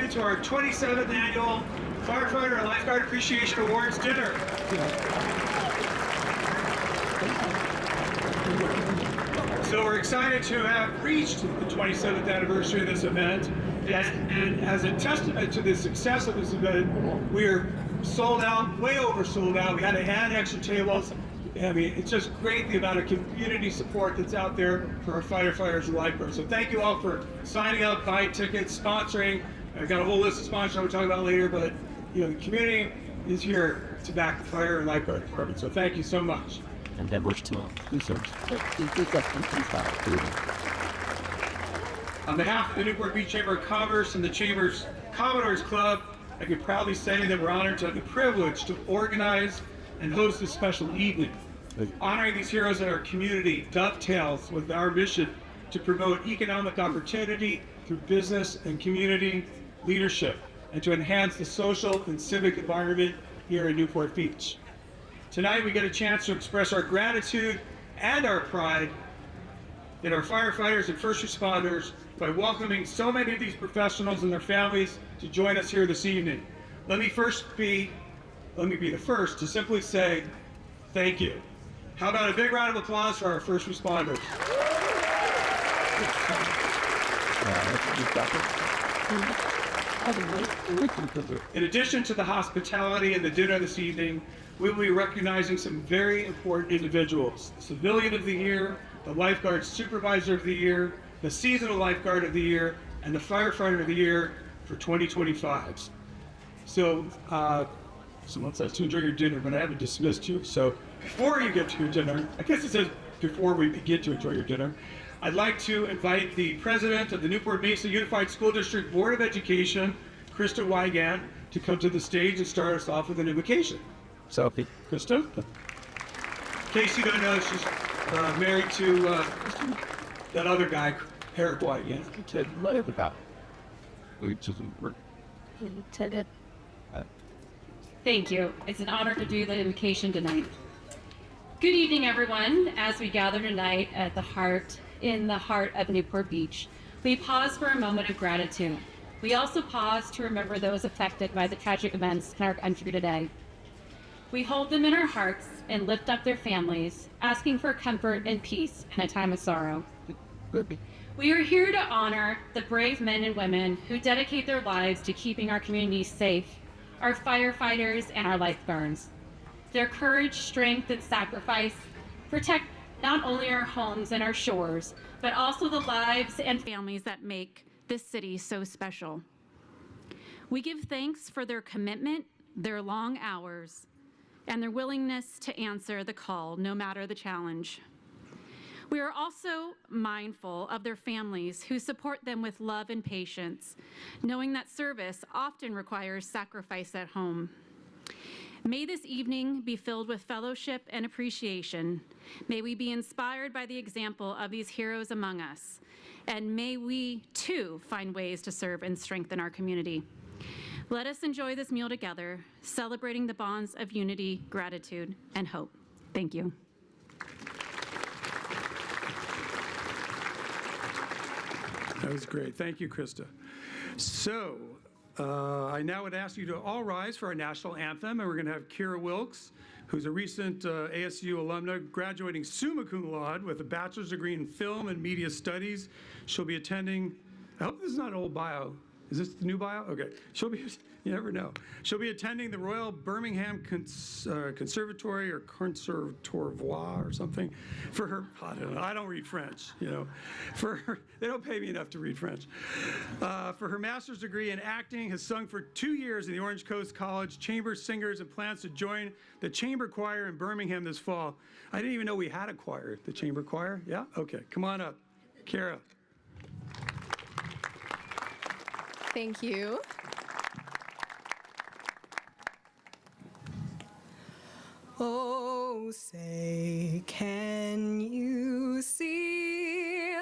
invited to our 27th annual Firefighter and Lifeguard Appreciation Awards dinner. So we're excited to have reached the 27th anniversary of this event. And as a testament to the success of this event, we are sold out, way oversold out. We had to add extra tables. I mean, it's just great the amount of community support that's out there for our firefighters and lifeguards. So thank you all for signing up, buying tickets, sponsoring. I've got a whole list of sponsors we'll talk about later, but the community is here to back the fire and lifeguard department. So thank you so much. And then which two research. On behalf of the Newport Beach Chamber of Commerce and the Chamber's Commodores Club, I can proudly say that we're honored to have the privilege to organize and host this special evening. Honoring these heroes in our community dovetails with our mission to promote economic opportunity through business and community leadership and to enhance the social and civic environment here in Newport Beach. Tonight we get a chance to express our gratitude and our pride in our firefighters and first responders by welcoming so many of these professionals and their families to join us here this evening. Let me be the first to simply say thank you. How about a big round of applause for our first responders? In addition to the hospitality and the dinner this evening, we will be recognizing some very important individuals. The Civilian of the Year, the Lifeguard Supervisor of the Year, the Seasonal Lifeguard of the Year, and the Firefighter of the Year for 2025. So, someone says to enjoy your dinner, but I haven't dismissed you. So before you get to your dinner, I guess it says before we begin to enjoy your dinner, I'd like to invite the President of the Newport Mesa Unified School District Board of Education, Krista Wygant, to come to the stage and start us off with an invocation. So, Krista? In case you don't know, she's married to that other guy, Eric Wygant. Thank you. It's an honor to do the invocation tonight. Good evening, everyone. As we gather tonight in the heart of Newport Beach, we pause for a moment of gratitude. We also pause to remember those affected by the tragic events in our country today. We hold them in our hearts and lift up their families, asking for comfort and peace in a time of sorrow. We are here to honor the brave men and women who dedicate their lives to keeping our communities safe, our firefighters and our lifeguards. Their courage, strength, and sacrifice protect not only our homes and our shores, but also the lives and families that make this city so special. We give thanks for their commitment, their long hours, and their willingness to answer the call, no matter the challenge. We are also mindful of their families who support them with love and patience, knowing that service often requires sacrifice at home. May this evening be filled with fellowship and appreciation. May we be inspired by the example of these heroes among us, and may we, too, find ways to serve and strengthen our community. Let us enjoy this meal together, celebrating the bonds of unity, gratitude, and hope. Thank you. That was great. Thank you, Krista. So, I now would ask you to all rise for our national anthem, and we're going to have Kira Wilkes, who's a recent ASU alumna, graduating summa cum laude with a bachelor's degree in film and media studies. She'll be attending, I hope this is not an old bio. Is this the new bio? Okay. You never know. She'll be attending the Royal Birmingham Conservatory or Conservatoire or something for her, I don't know, I don't read French, they don't pay me enough to read French. For her master's degree in acting, has sung for 2 years in the Orange Coast College Chamber Singers and plans to join the Chamber Choir in Birmingham this fall. I didn't even know we had a choir, the Chamber Choir. Yeah? Okay, come on up. Kara. Thank you. Oh, say, can you see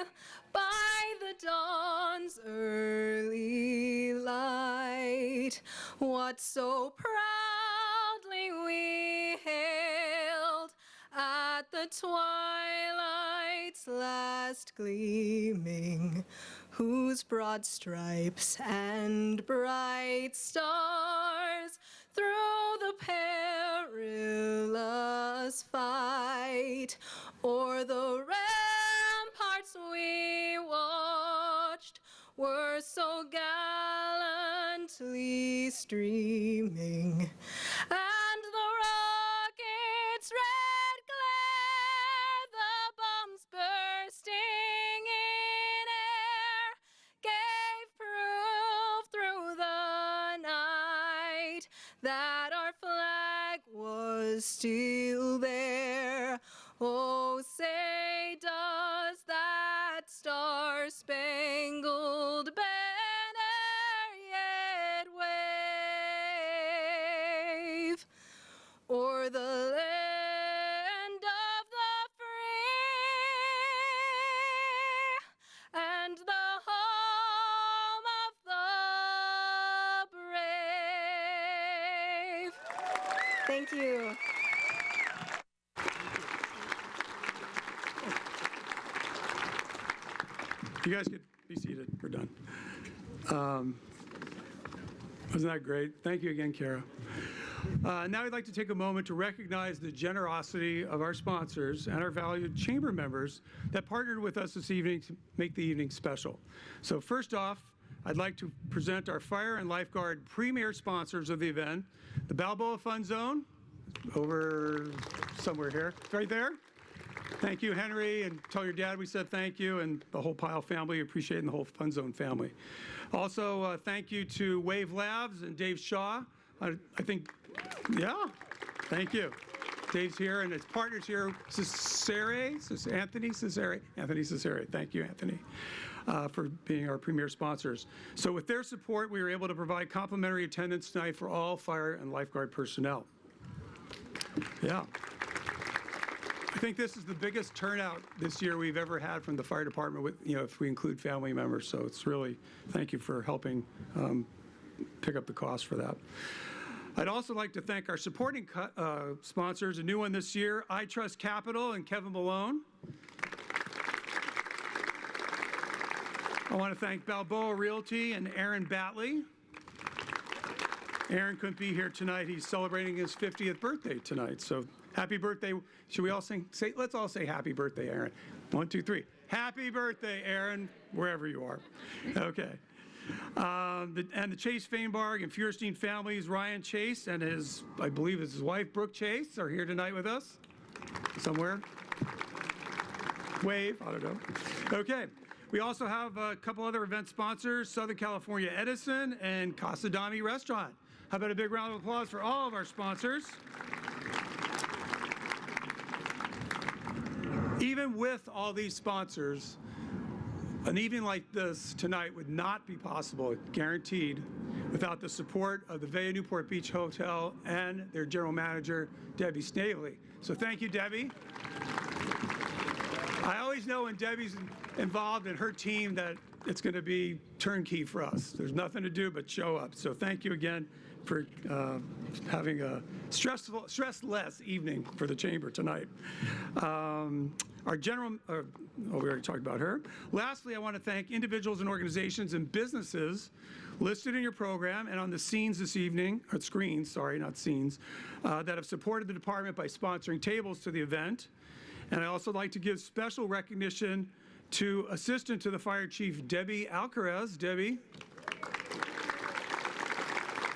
by the dawn's early light what so proudly we hailed at the twilight's last gleaming? whose broad stripes and bright stars through the perilous fight o'er the ramparts we watched were so gallantly streaming, and the rocket's red glare, the bombs bursting in air, gave proof through the night that our flag was still there. Oh, say does that star-spangled banner yet wave o'er the land of the free and the home of the brave? Thank you. You guys could be seated. We're done. Wasn't that great? Thank you again, Kara. Now I'd like to take a moment to recognize the generosity of our sponsors and our valued chamber members that partnered with us this evening to make the evening special. So first off, I'd like to present our Fire and Lifeguard premier sponsors of the event, the Balboa Fun Zone, over somewhere here, right there. Thank you, Henry, and tell your dad we said thank you, and the whole Pyle family, appreciating the whole Fun Zone family. Also, thank you to Wave Labs and Dave Shaw. I think, yeah, thank you. Dave's here, and his partner's here, Anthony Cesare. Thank you, Anthony, for being our premier sponsors. So with their support, we were able to provide complimentary attendance tonight for all fire and lifeguard personnel. Yeah. I think this is the biggest turnout this year we've ever had from the fire department, with, if we include family members. So it's really, thank you for helping pick up the cost for that. I'd also like to thank our supporting sponsors, a new one this year, I Trust Capital and Kevin Malone. I want to thank Balboa Realty and Aaron Batley. Aaron couldn't be here tonight. He's celebrating his 50th birthday tonight. So happy birthday. Should we all let's all say happy birthday, Aaron. 1, 2, 3. Happy birthday, Aaron, wherever you are. Okay. And the Chase Feinbarg and Feuerstein families, Ryan Chase and I believe his wife, Brooke Chase, are here tonight with us somewhere. Wave, I don't know. Okay. We also have a couple other event sponsors, Southern California Edison and Casa Dami Restaurant. How about a big round of applause for all of our sponsors? Even with all these sponsors, an evening like this tonight would not be possible, guaranteed, without the support of the Via Newport Beach Hotel and their general manager, Debbie Snavely. So thank you, Debbie. I always know when Debbie's involved in her team that it's going to be turnkey for us. There's nothing to do but show up. So thank you again for having a stressless evening for the chamber tonight. Our general, we already talked about her. Lastly, I want to thank individuals and organizations and businesses listed in your program and on the scenes this evening, or screens, sorry, not scenes, that have supported the department by sponsoring tables to the event. And I also like to give special recognition to Assistant to the Fire Chief, Debbie Alcaraz. Debbie.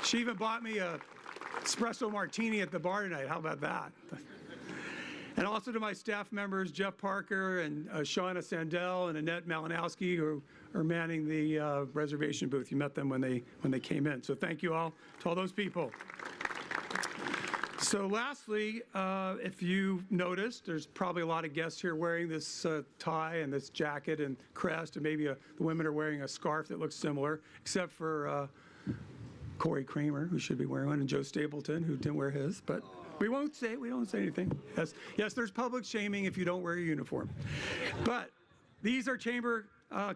She even bought me a espresso martini at the bar tonight. How about that? And also to my staff members, Jeff Parker and Shauna Sandell and Annette Malinowski, who are manning the reservation booth. You met them when they came in. So thank you all to all those people. So lastly, if you noticed, there's probably a lot of guests here wearing this tie and this jacket and crest, and maybe the women are wearing a scarf that looks similar, except for Corey Kramer, who should be wearing one, and Joe Stapleton, who didn't wear his, but we don't say anything. Yes, there's public shaming if you don't wear your uniform. But these are Chamber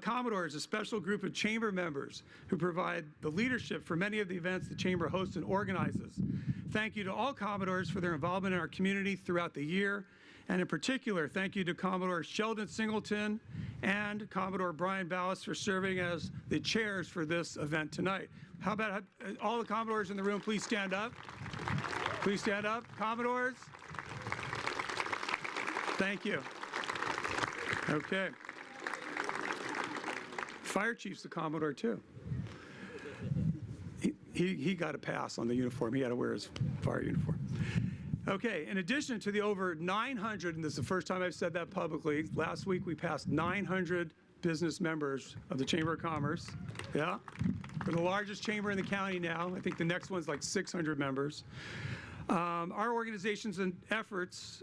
Commodores, a special group of Chamber members who provide the leadership for many of the events the Chamber hosts and organizes. Thank you to all Commodores for their involvement in our community throughout the year, and in particular, thank you to Commodore Sheldon Singleton and Commodore Brian Ballas for serving as the chairs for this event tonight. How about all the Commodores in the room, please stand up. Please stand up. Commodores. Thank you. Okay. Fire Chief's the Commodore too. He got a pass on the uniform. He had to wear his fire uniform. Okay, in addition to the over 900, and this is the first time I've said that publicly, last week we passed 900 business members of the Chamber of Commerce. Yeah, we're the largest chamber in the county now. I think the next one's like 600 members. Our organization's efforts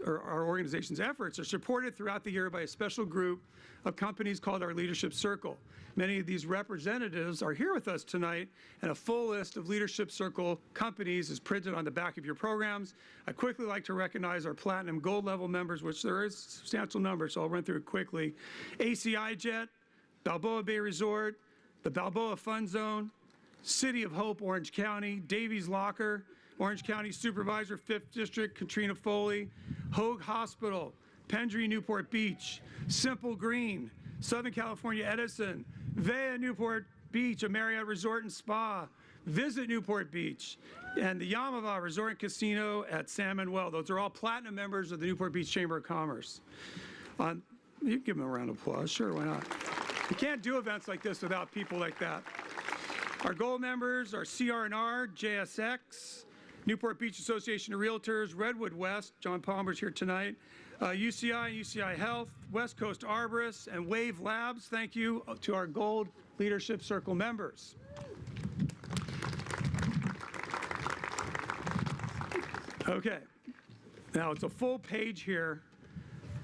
are supported throughout the year by a special group of companies called our Leadership Circle. Many of these representatives are here with us tonight, and a full list of Leadership Circle companies is printed on the back of your programs. I'd quickly like to recognize our Platinum Gold level members, which there is a substantial number, so I'll run through it quickly. ACI Jet, Balboa Bay Resort, the Balboa Fun Zone, City of Hope, Orange County, Davies Locker, Orange County Supervisor, 5th District, Katrina Foley, Hoag Hospital, Pendry, Newport Beach, Simple Green, Southern California Edison, Vea Newport Beach, a Marriott Resort and Spa, Visit Newport Beach, and the Yamava Resort and Casino at San Manuel. Those are all platinum members of the Newport Beach Chamber of Commerce. You can give them a round of applause, sure, why not? You can't do events like this without people like that. Our gold members are CR&R, JSX, Newport Beach Association of Realtors, Redwood West, John Palmer's here tonight, UCI, UCI Health, West Coast Arborists, and Wave Labs. Thank you to our Gold Leadership Circle members. Okay, now it's a full page here.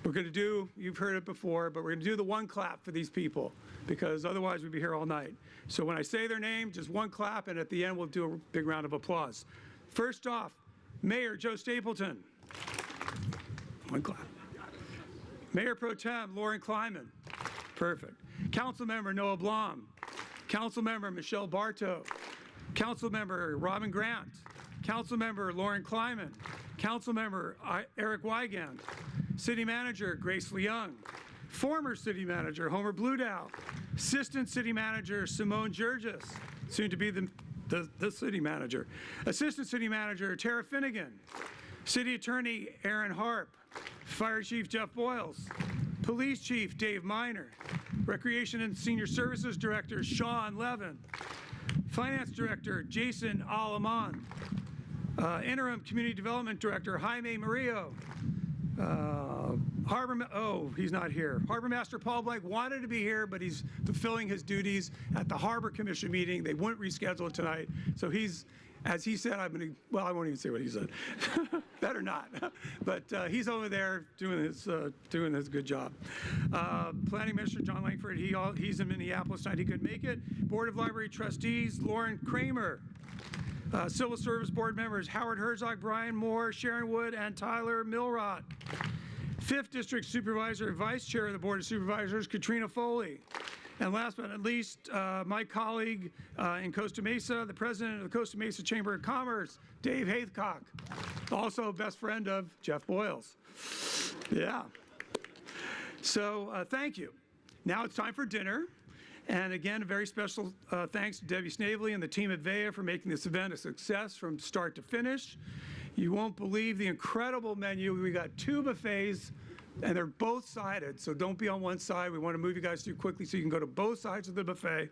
We're going to do, you've heard it before, but we're going to do the one clap for these people because otherwise we'd be here all night. So when I say their name, just one clap, and at the end we'll do a big round of applause. First off, Mayor Joe Stapleton. One clap. Mayor Pro Tem Lauren Kleiman. Perfect. Councilmember Noah Blom. Councilmember Michelle Bartow. Councilmember Robin Grant. Councilmember Lauren Kleiman. Councilmember Eric Wygand. City Manager Grace Leung. Former City Manager Homer Bludow. Assistant City Manager Simone Jurgis, soon to be the City Manager. Assistant City Manager Tara Finnegan. City Attorney Aaron Harp. Fire Chief Jeff Boyles. Police Chief Dave Miner. Recreation and Senior Services Director Sean Levin. Finance Director Jason Alaman. Interim Community Development Director Jaime Murillo. He's not here. Harbor Master Paul Blank wanted to be here, but he's fulfilling his duties at the Harbor Commission meeting. They wouldn't reschedule it tonight. So he's, as he said, I won't even say what he said. Better not. But he's over there doing his good job. Planning Minister John Langford, he's in Minneapolis tonight. He couldn't make it. Board of Library Trustees, Lauren Kramer. Civil Service Board members Howard Herzog, Brian Moore, Sharon Wood, and Tyler Milrot. 5th District Supervisor and Vice Chair of the Board of Supervisors, Katrina Foley. And last but not least, my colleague in Costa Mesa, the President of the Costa Mesa Chamber of Commerce, Dave Haycock, also best friend of Jeff Boyles. Yeah. So thank you. Now it's time for dinner. And again, a very special thanks to Debbie Snavely and the team at VEA for making this event a success from start to finish. You won't believe the incredible menu. We got 2 buffets, and they're both sided, so don't be on one side. We want to move you guys through quickly so you can go to both sides of the buffet.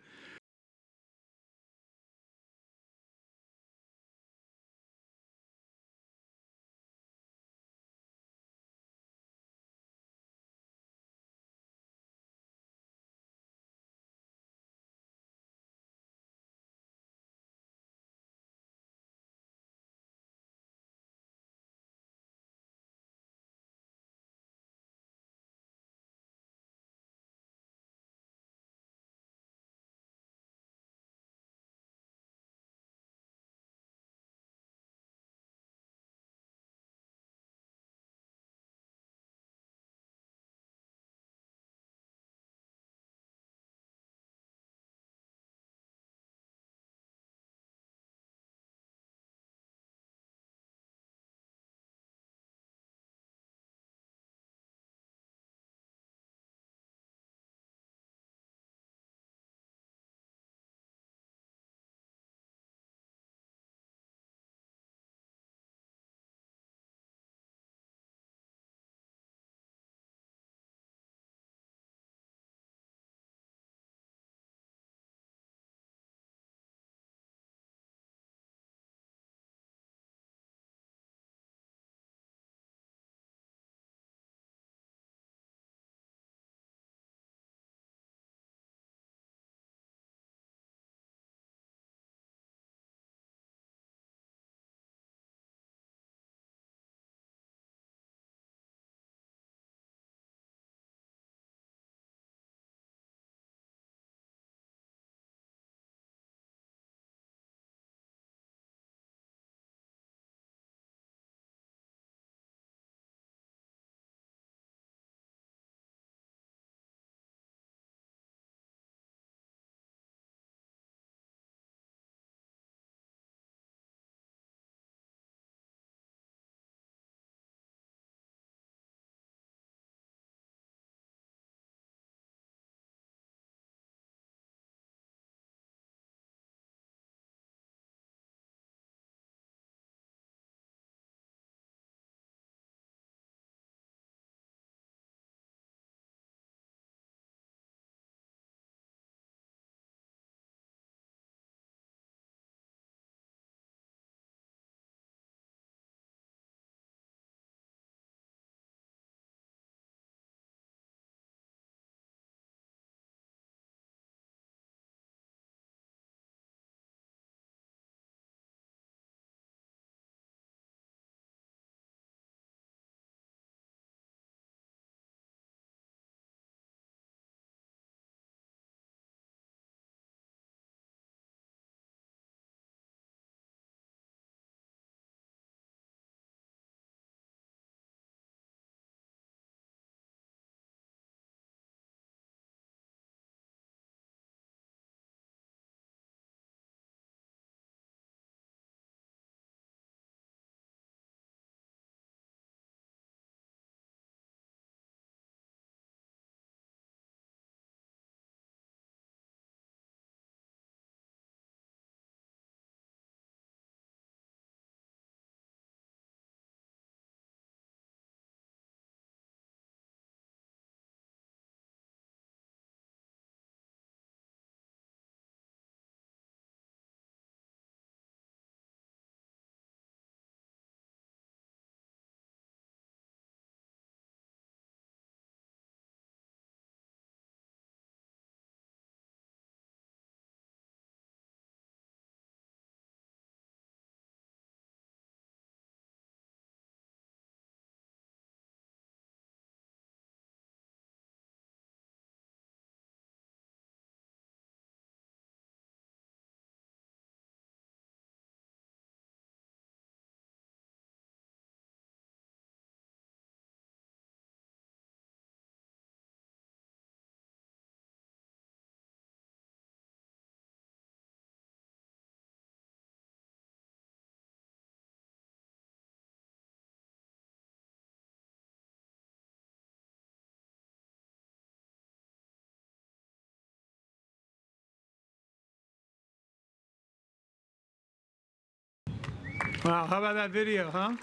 Wow, how about that video, huh?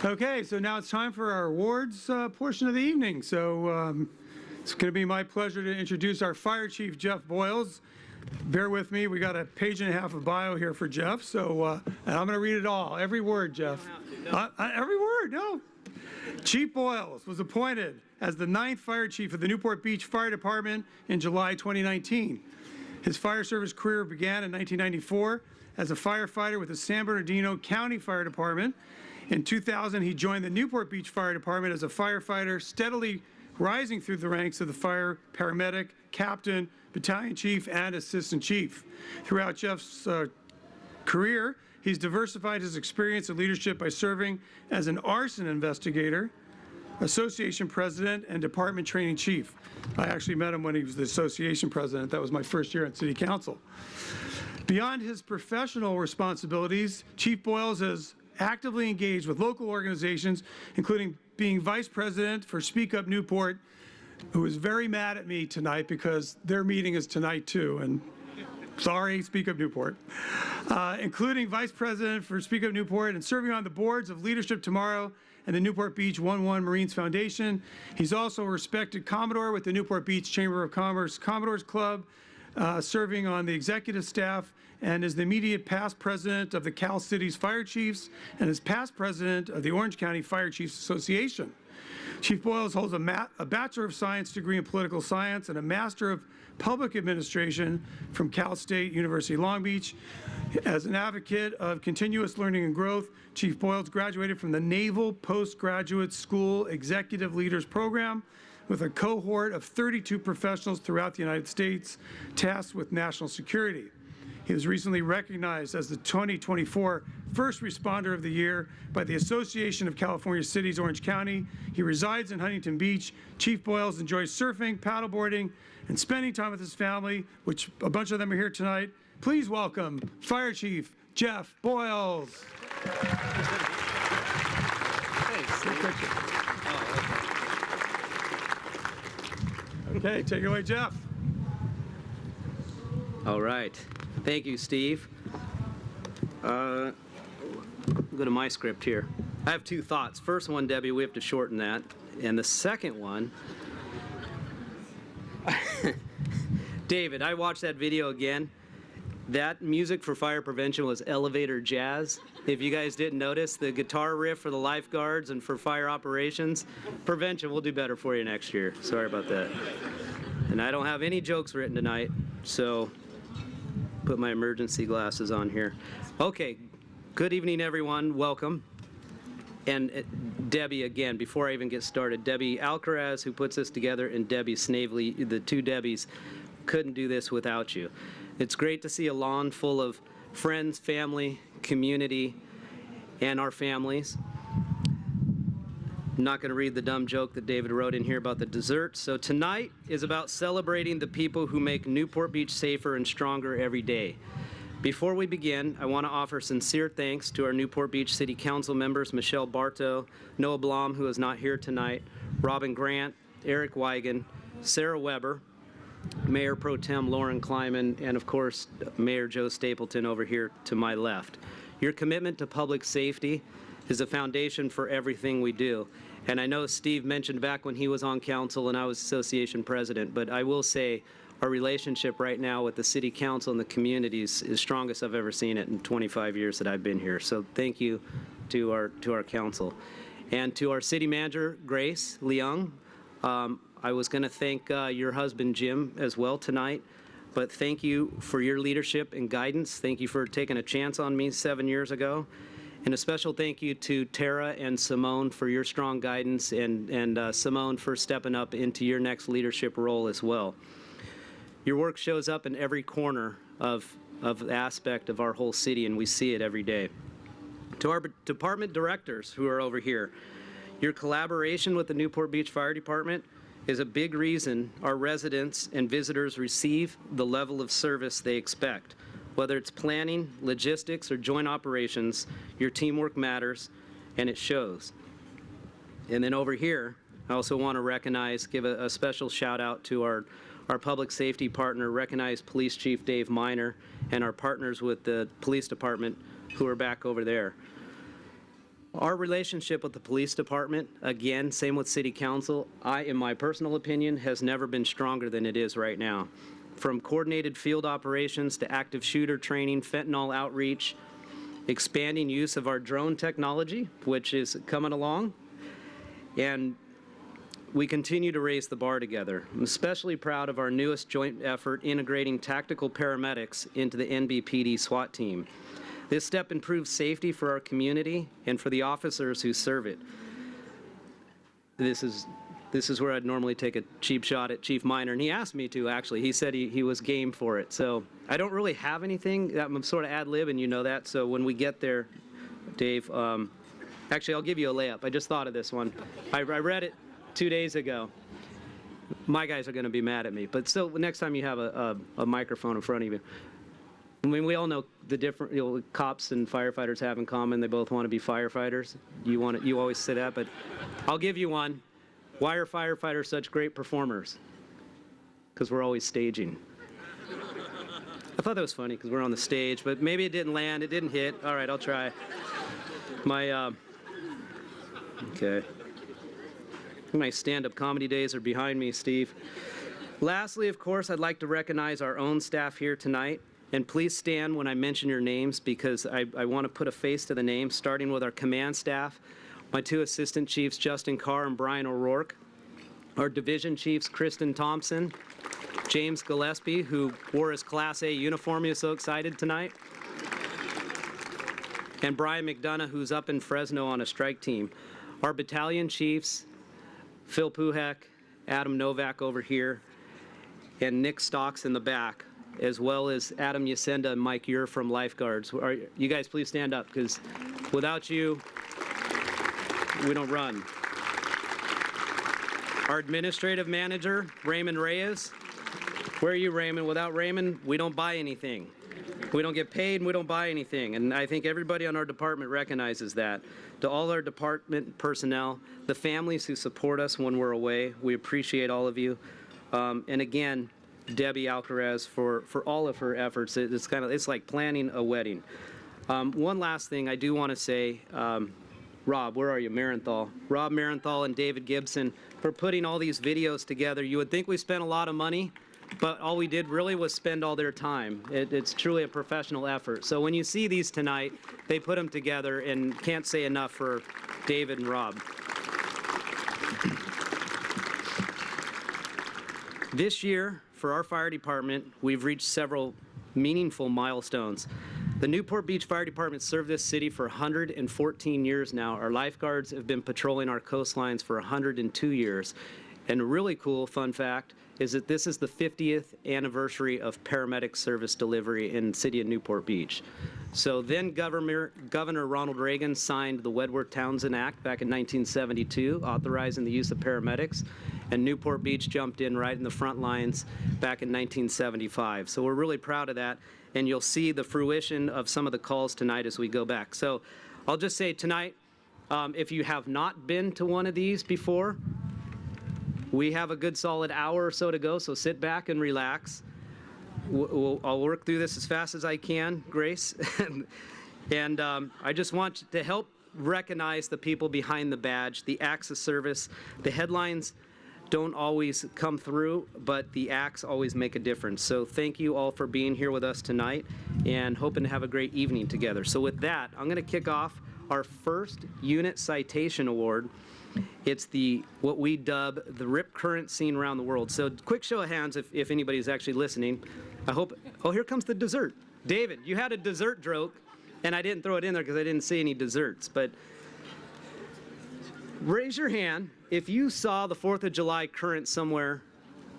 Okay, so now it's time for our awards portion of the evening. So it's going to be my pleasure to introduce our Fire Chief, Jeff Boyles. Bear with me, we got a page and a half of bio here for Jeff, so and I'm going to read it all, every word, Jeff. Every word, no. Chief Boyles was appointed as the 9th Fire Chief of the Newport Beach Fire Department in July 2019. His fire service career began in 1994 as a firefighter with the San Bernardino County Fire Department. In 2000, he joined the Newport Beach Fire Department as a firefighter, steadily rising through the ranks of the fire paramedic, captain, battalion chief, and assistant chief. Throughout Jeff's career, he's diversified his experience and leadership by serving as an arson investigator, association president, and department training chief. I actually met him when he was the association president. That was my first year on city council. Beyond his professional responsibilities, Chief Boyles has actively engaged with local organizations, including being vice president for Speak Up Newport, who is very mad at me tonight because their meeting is tonight too, and sorry, Speak Up Newport. Including vice president for Speak Up Newport and serving on the boards of Leadership Tomorrow and the Newport Beach 1-1 Marines Foundation. He's also a respected Commodore with the Newport Beach Chamber of Commerce Commodores Club, serving on the executive staff, and is the immediate past president of the Cal Cities Fire Chiefs and is past president of the Orange County Fire Chiefs Association. Chief Boyles holds a Bachelor of Science degree in Political Science and a Master of Public Administration from Cal State University Long Beach. As an advocate of continuous learning and growth, Chief Boyles graduated from the Naval Postgraduate School Executive Leaders Program with a cohort of 32 professionals throughout the United States tasked with national security. He was recently recognized as the 2024 First Responder of the Year by the Association of California Cities, Orange County. He resides in Huntington Beach. Chief Boyles enjoys surfing, paddleboarding, and spending time with his family, which a bunch of them are here tonight. Please welcome Fire Chief Jeff Boyles. Okay, take it away, Jeff. All right. Thank you, Steve. Go to my script here. I have two thoughts. First one, Debbie, we have to shorten that. And the second one, David, I watched that video again. That music for fire prevention was elevator jazz. If you guys didn't notice, the guitar riff for the lifeguards and for fire operations, prevention, we'll do better for you next year. Sorry about that. And I don't have any jokes written tonight, so put my emergency glasses on here. Okay, good evening, everyone. Welcome. And Debbie, again, before I even get started, Debbie Alcaraz, who puts this together, and Debbie Snavely, the two Debbies, couldn't do this without you. It's great to see a lawn full of friends, family, community, and our families. I'm not going to read the dumb joke that David wrote in here about the dessert. So tonight is about celebrating the people who make Newport Beach safer and stronger every day. Before we begin, I want to offer sincere thanks to our Newport Beach City Council members, Michelle Bartow, Noah Blom, who is not here tonight, Robin Grant, Eric Weigen, Sarah Weber, Mayor Pro Tem Lauren Kleiman, and of course, Mayor Joe Stapleton over here to my left. Your commitment to public safety is a foundation for everything we do. And I know Steve mentioned back when he was on council and I was association president, but I will say our relationship right now with the city council and the communities is strongest I've ever seen it in 25 years that I've been here. So thank you to our council. And to our city manager, Grace Leung, I was going to thank your husband, Jim, as well tonight. But thank you for your leadership and guidance. Thank you for taking a chance on me 7 years ago. And a special thank you to Tara and Simone for your strong guidance, and Simone for stepping up into your next leadership role as well. Your work shows up in every corner of aspect of our whole city, and we see it every day. To our department directors who are over here, your collaboration with the Newport Beach Fire Department is a big reason our residents and visitors receive the level of service they expect. Whether it's planning, logistics, or joint operations, your teamwork matters, and it shows. And then over here, I also want to recognize, give a special shout out to our our public safety partner, recognized Police Chief Dave Miner, and our partners with the police department who are back over there. Our relationship with the police department, again, same with city council, in my personal opinion, has never been stronger than it is right now. From coordinated field operations to active shooter training, fentanyl outreach, expanding use of our drone technology, which is coming along, and we continue to raise the bar together. I'm especially proud of our newest joint effort integrating tactical paramedics into the NBPD SWAT team. This step improves safety for our community and for the officers who serve it. This is where I'd normally take a cheap shot at Chief Miner, and he asked me to, actually. He said he was game for it. So I don't really have anything. I'm sort of ad-lib, and you know that. So when we get there, Dave, actually, I'll give you a layup. I just thought of this one. I read it 2 days ago. My guys are going to be mad at me. But still, next time you have a microphone in front of you. I mean, we all know the different cops and firefighters have in common. They both want to be firefighters. You always say that, but I'll give you one. Why are firefighters such great performers? Because we're always staging. I thought that was funny because we're on the stage, but maybe it didn't land. It didn't hit. All right, I'll try. Okay. My stand-up comedy days are behind me, Steve. Lastly, of course, I'd like to recognize our own staff here tonight. And please stand when I mention your names because I want to put a face to the names, starting with our command staff, my two assistant chiefs, Justin Carr and Brian O'Rourke, our division chiefs, Kristen Thompson, James Gillespie, who wore his Class A uniform. He was so excited tonight, and Brian McDonough, who's up in Fresno on a strike team. Our battalion chiefs, Phil Puhek, Adam Novak over here, and Nick Stocks in the back, as well as Adam Yasenda and Mike Ure from Lifeguards. You guys please stand up, because without you, we don't run. Our administrative manager, Raymond Reyes. Where are you, Raymond? Without Raymond, we don't buy anything. We don't get paid and we don't buy anything. And I think everybody on our department recognizes that. To all our department personnel, the families who support us when we're away, we appreciate all of you. And again, Debbie Alcaraz for all of her efforts. It's like planning a wedding. One last thing I do want to say, Rob, where are you? Marenthal. Rob Marenthal and David Gibson for putting all these videos together. You would think we spent a lot of money, but all we did really was spend all their time. It's truly a professional effort. So when you see these tonight, they put them together, and can't say enough for David and Rob. This year, for our fire department, we've reached several meaningful milestones. The Newport Beach Fire Department served this city for 114 years now. Our lifeguards have been patrolling our coastlines for 102 years. And a really cool fun fact is that this is the 50th anniversary of paramedic service delivery in the city of Newport Beach. So then Governor Ronald Reagan signed the Wedworth-Townsend Act back in 1972, authorizing the use of paramedics, and Newport Beach jumped in right in the front lines back in 1975. So we're really proud of that, and you'll see the fruition of some of the calls tonight as we go back. So I'll just say tonight, if you have not been to one of these before, we have a good solid hour or so to go, so sit back and relax. I'll work through this as fast as I can, Grace. And I just want to help recognize the people behind the badge, the acts of service. The headlines don't always come through, but the acts always make a difference. So thank you all for being here with us tonight, and hoping to have a great evening together. So with that, I'm going to kick off our first unit citation award. It's what we dub the Rip Current Scene Around the World. So quick show of hands if anybody's actually listening. I hope, here comes the dessert. David, you had a dessert joke, and I didn't throw it in there because I didn't see any desserts. But raise your hand if you saw the 4th of July current somewhere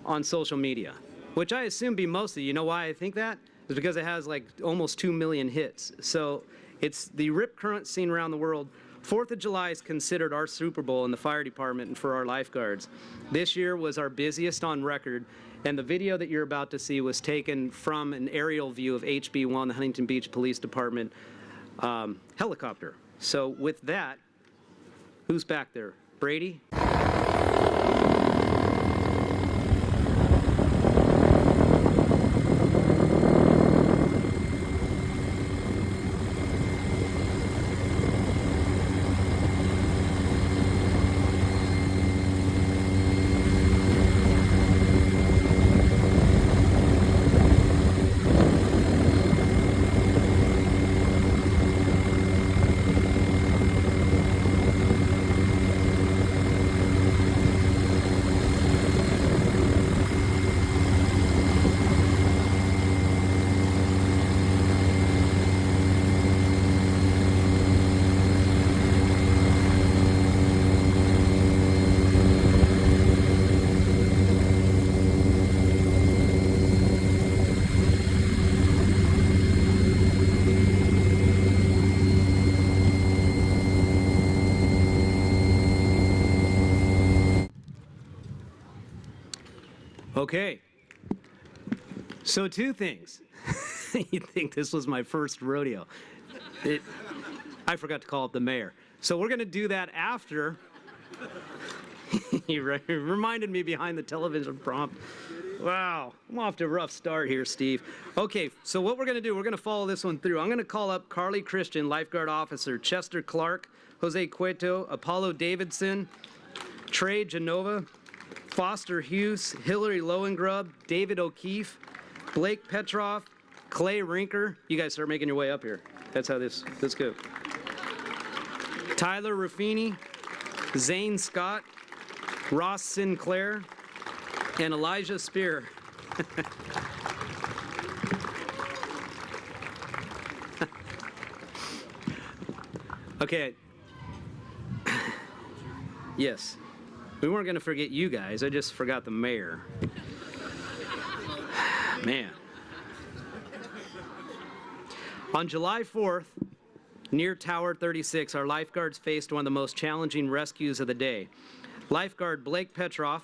on social media, which I assume be most of you. You know why I think that? It's because it has like almost 2 million hits. So it's the Rip Current Scene Around the World. 4th of July is considered our Super Bowl in the fire department and for our lifeguards. This year was our busiest on record, and the video that you're about to see was taken from an aerial view of HB1, the Huntington Beach Police Department helicopter. So with that, who's back there? Brady? Okay. So two things. You'd think this was my first rodeo. I forgot to call up the mayor. So we're going to do that after. He reminded me behind the television prompt. Wow, I'm off to a rough start here, Steve. Okay, so what we're going to do, we're going to follow this one through. I'm going to call up Carly Christian, lifeguard officer, Chester Clark, Jose Cueto, Apollo Davidson, Trey Genova, Foster Hughes, Hillary Lowengrub, David O'Keefe, Blake Petroff, Clay Rinker. You guys start making your way up here. That's how let's go. Tyler Ruffini, Zane Scott, Ross Sinclair, and Elijah Spear. Okay. Yes. We weren't going to forget you guys. I just forgot the mayor. Man. On July 4th, near Tower 36, our lifeguards faced one of the most challenging rescues of the day. Lifeguard Blake Petroff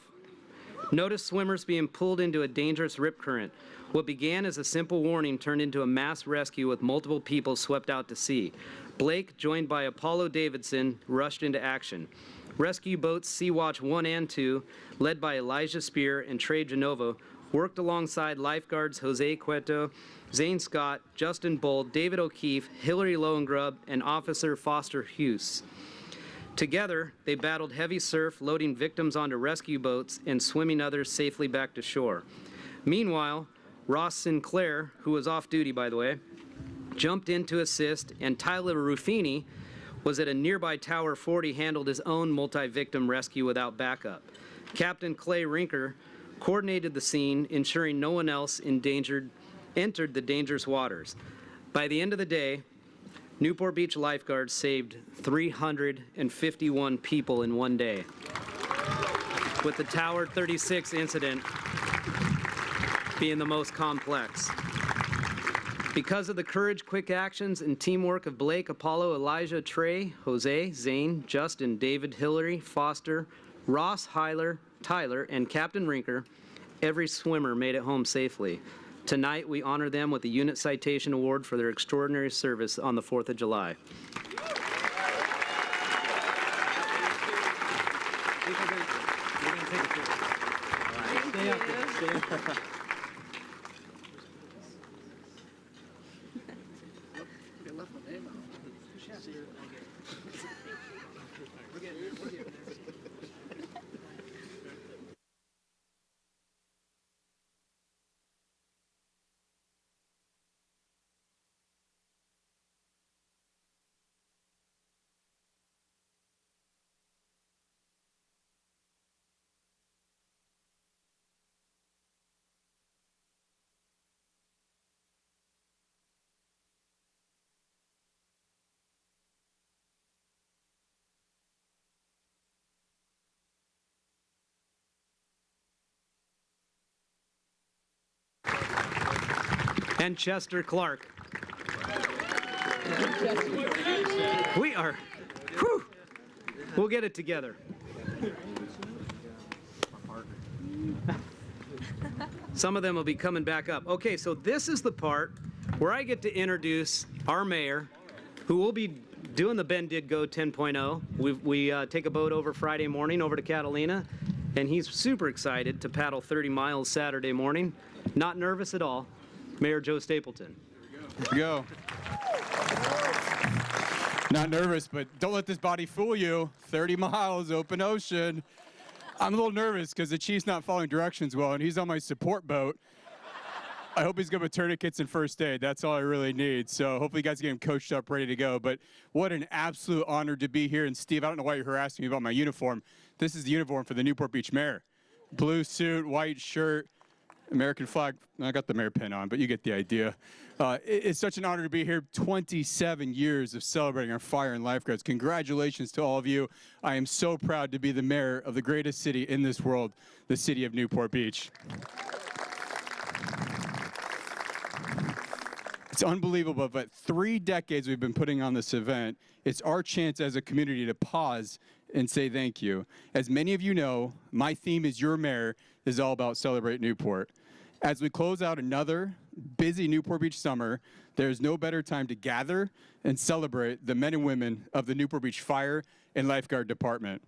noticed swimmers being pulled into a dangerous rip current. What began as a simple warning turned into a mass rescue with multiple people swept out to sea. Blake, joined by Apollo Davidson, rushed into action. Rescue boats Sea-Watch 1 and 2, led by Elijah Spear and Trey Genova, worked alongside lifeguards Jose Cueto, Zane Scott, Justin Bold, David O'Keefe, Hillary Lowengrub, and Officer Foster Hughes. Together, they battled heavy surf, loading victims onto rescue boats and swimming others safely back to shore. Meanwhile, Ross Sinclair, who was off duty, by the way, jumped in to assist, and Tyler Ruffini was at a nearby Tower 40, handled his own multi-victim rescue without backup. Captain Clay Rinker coordinated the scene, ensuring no one else entered the dangerous waters. By the end of the day, Newport Beach lifeguards saved 351 people in one day, with the Tower 36 incident being the most complex. Because of the courage, quick actions, and teamwork of Blake, Apollo, Elijah, Trey, Jose, Zane, Justin, David, Hillary, Foster, Ross, Tyler, and Captain Rinker, every swimmer made it home safely. Tonight, we honor them with the Unit Citation Award for their extraordinary service on the 4th of July. And Chester Clark. We are, whew, we'll get it together. Some of them will be coming back up. Okay, so this is the part where I get to introduce our mayor, who will be doing the Ben Did Go 10.0. We take a boat over Friday morning over to Catalina, and he's super excited to paddle 30 miles Saturday morning. Not nervous at all. Mayor Joe Stapleton. Here we go. Not nervous, but don't let this body fool you. 30 miles, open ocean. I'm a little nervous because the chief's not following directions well, and he's on my support boat. I hope he's good with tourniquets and first aid. That's all I really need. So hopefully you guys get him coached up, ready to go. But what an absolute honor to be here. And Steve, I don't know why you're harassing me about my uniform. This is the uniform for the Newport Beach mayor. Blue suit, white shirt, American flag. I got the mayor pin on, but you get the idea. It's such an honor to be here. 27 years of celebrating our fire and lifeguards. Congratulations to all of you. I am so proud to be the mayor of the greatest city in this world, the city of Newport Beach. It's unbelievable, but 3 decades we've been putting on this event. It's our chance as a community to pause and say thank you. As many of you know, my theme is Your Mayor. is all about Celebrate Newport. As we close out another busy Newport Beach summer, there's no better time to gather and celebrate the men and women of the Newport Beach Fire and Lifeguard Department.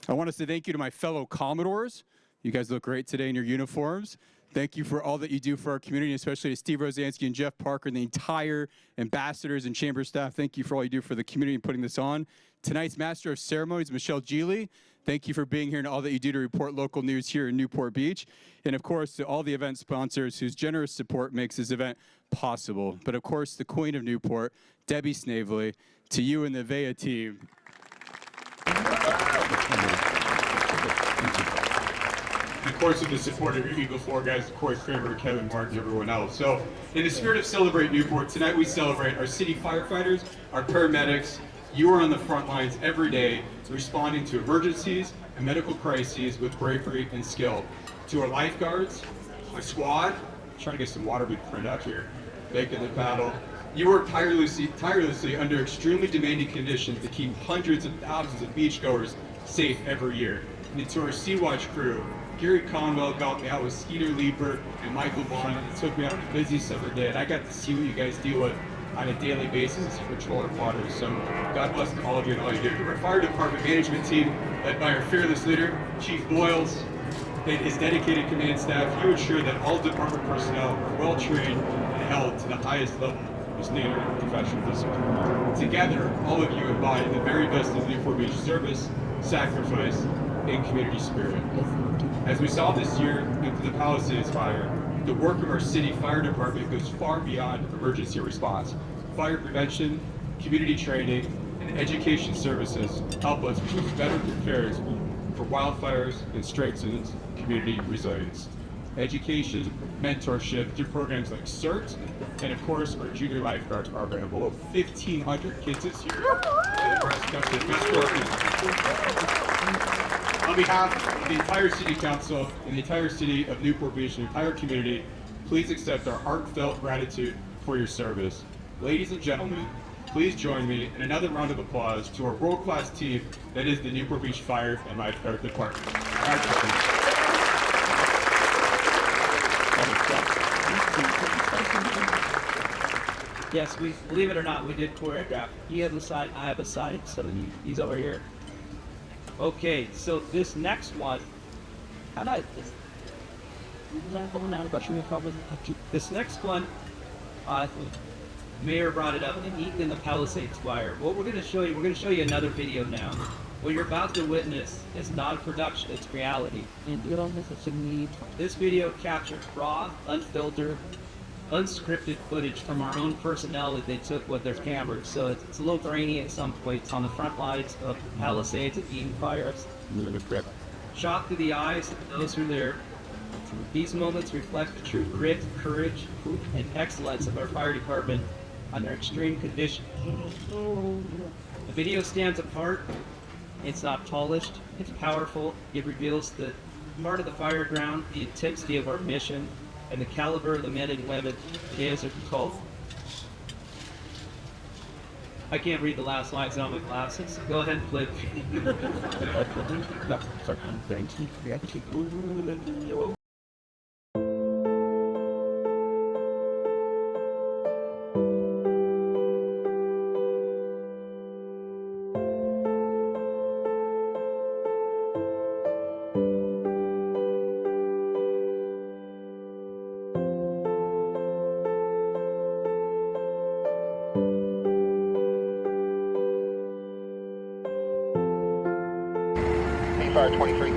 I want to say thank you to my fellow Commodores. You guys look great today in your uniforms. Thank you for all that you do for our community, especially to Steve Rosansky and Jeff Parker and the entire ambassadors and chamber staff. Thank you for all you do for the community and putting this on. Tonight's Master of Ceremonies, Michelle Geely. Thank you for being here and all that you do to report local news here in Newport Beach. And of course, to all the event sponsors whose generous support makes this event possible. But of course, the Queen of Newport, Debbie Snavely, to you and the VEA team. Of course, with the support of your Eagle 4 guys, of course, Kramer, Kevin, Mark, and everyone else. So, in the spirit of Celebrate Newport, tonight we celebrate our city firefighters, our paramedics. You are on the front lines every day, responding to emergencies and medical crises with bravery and skill. To our lifeguards, my squad, trying to get some water we print up here, making the paddle. You work tirelessly under extremely demanding conditions to keep hundreds of thousands of beachgoers safe every year. And to our Sea Watch crew, Gary Conwell got me out with Skeeter Lieber and Michael Vaughn, and took me out on a busy summer day, and I got to see what you guys deal with on a daily basis as you patrol our waters. So God bless all of you and all you do. Our fire department management team, led by our fearless leader, Chief Boyles, and his dedicated command staff, you ensure that all department personnel are well trained and held to the highest level of standard and professional discipline. Together, all of you embody the very best of Newport Beach service, sacrifice, and community spirit. As we saw this year into the Palisades fire, the work of our city fire department goes far beyond emergency response. Fire prevention, community training, and education services help us be better prepared for wildfires and strengthens community resilience. Education, mentorship through programs like CERT, and of course our junior lifeguards program. Below 1,500 kids this year. On behalf of the entire City Council and the entire city of Newport Beach and the entire community, please accept our heartfelt gratitude for your service. Ladies and gentlemen, please join me in another round of applause to our world-class team that is the Newport Beach Fire and Lifeguard Department. Yes, we believe it or not, we did choreograph. He has a side, I have a side, so he's over here. Okay, so this next one, this next one, Mayor brought it up, in the Palisades fire. What we're going to show you, another video now. What you're about to witness is not a production, it's reality. This video captured raw, unfiltered, unscripted footage from our own personnel that they took with their cameras. So it's a little grainy at some points on the front lines of Palisades and Eden fires. Shot through the eyes of those who are there. These moments reflect the true grit, courage, and excellence of our fire department under extreme conditions. The video stands apart. It's not polished, it's powerful. It reveals the part of the fire ground, the intensity of our mission, and the caliber of the men and women it is called. I can't read the last lines on my glasses. Go ahead and flip. Fire 23.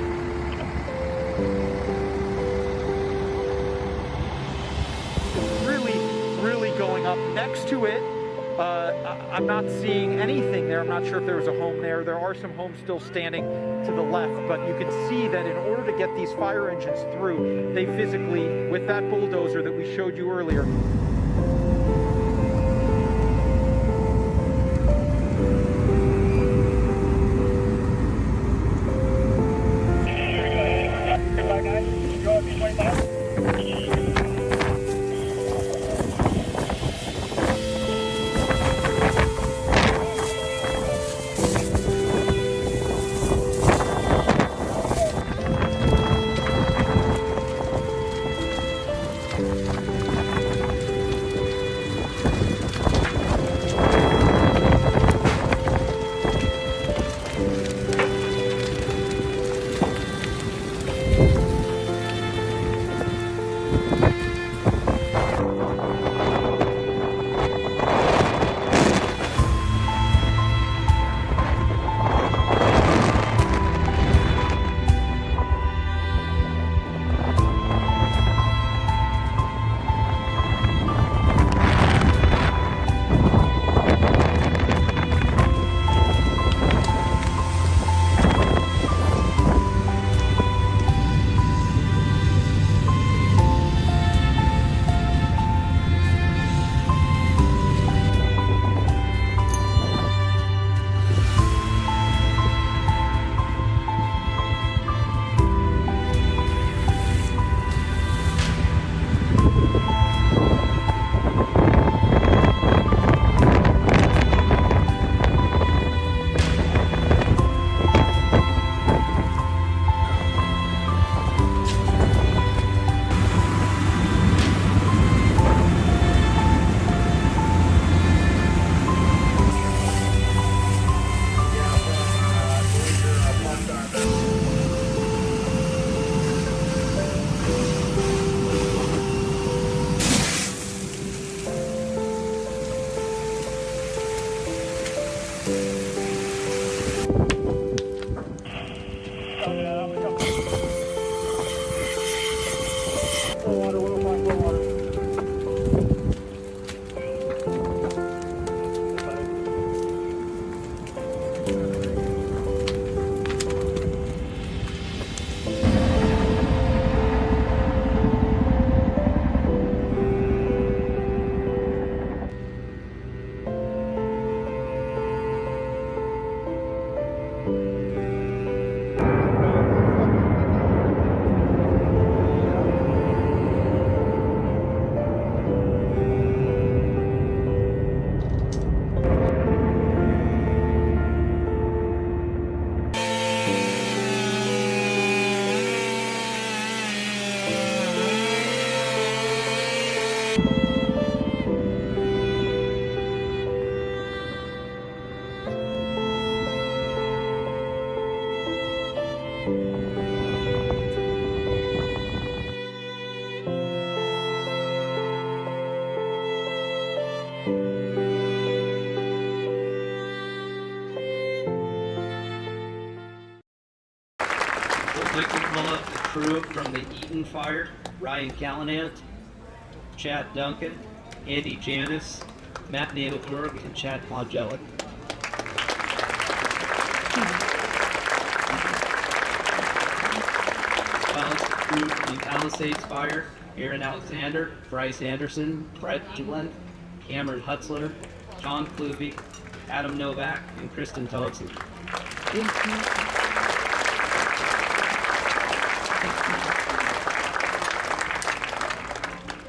Really going up next to it. I'm not seeing anything there. I'm not sure if there was a home there. There are some homes still standing to the left, but you can see that in order to get these fire engines through, they physically, with that bulldozer that we showed you earlier, We'll quickly pull up the crew from the Eaton Fire: Ryan Callahan, Chad Duncan, Andy Janis, Matt Nadelberg, and Chad Pongelic. Crew from the Palisades Fire: Aaron Alexander, Bryce Anderson, Brett Gillen, Cameron Hutzler, John Kluge, Adam Novak, and Kristen Thompson.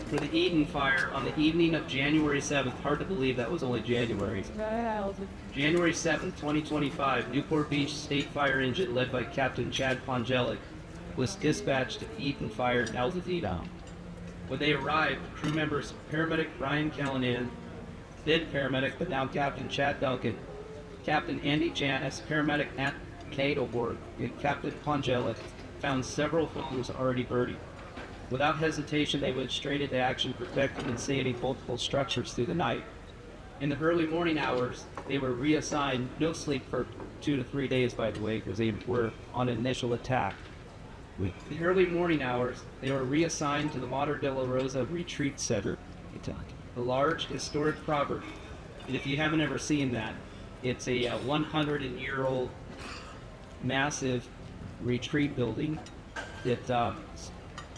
For the Eaton Fire, on the evening of January 7th, hard to believe that was only January. January 7th, 2025, Newport Beach State Fire Engine, led by Captain Chad Pongelic, was dispatched to Eaton Fire in altitude. When they arrived, crew members paramedic Ryan Callahan, then paramedic but now Captain Chad Duncan, Captain Andy Janis, paramedic Matt Nadelberg, and Captain Pongelic found several homes already burning. Without hesitation, they went straight into action, protecting and saving multiple structures through the night. In the early morning hours, they were reassigned, no sleep for 2 to 3 days, by the way, because they were on initial attack. In the early morning hours, they were reassigned to the Mater de la Rosa Retreat Center, a large historic property. And if you haven't ever seen that, it's a 100-year-old massive retreat building that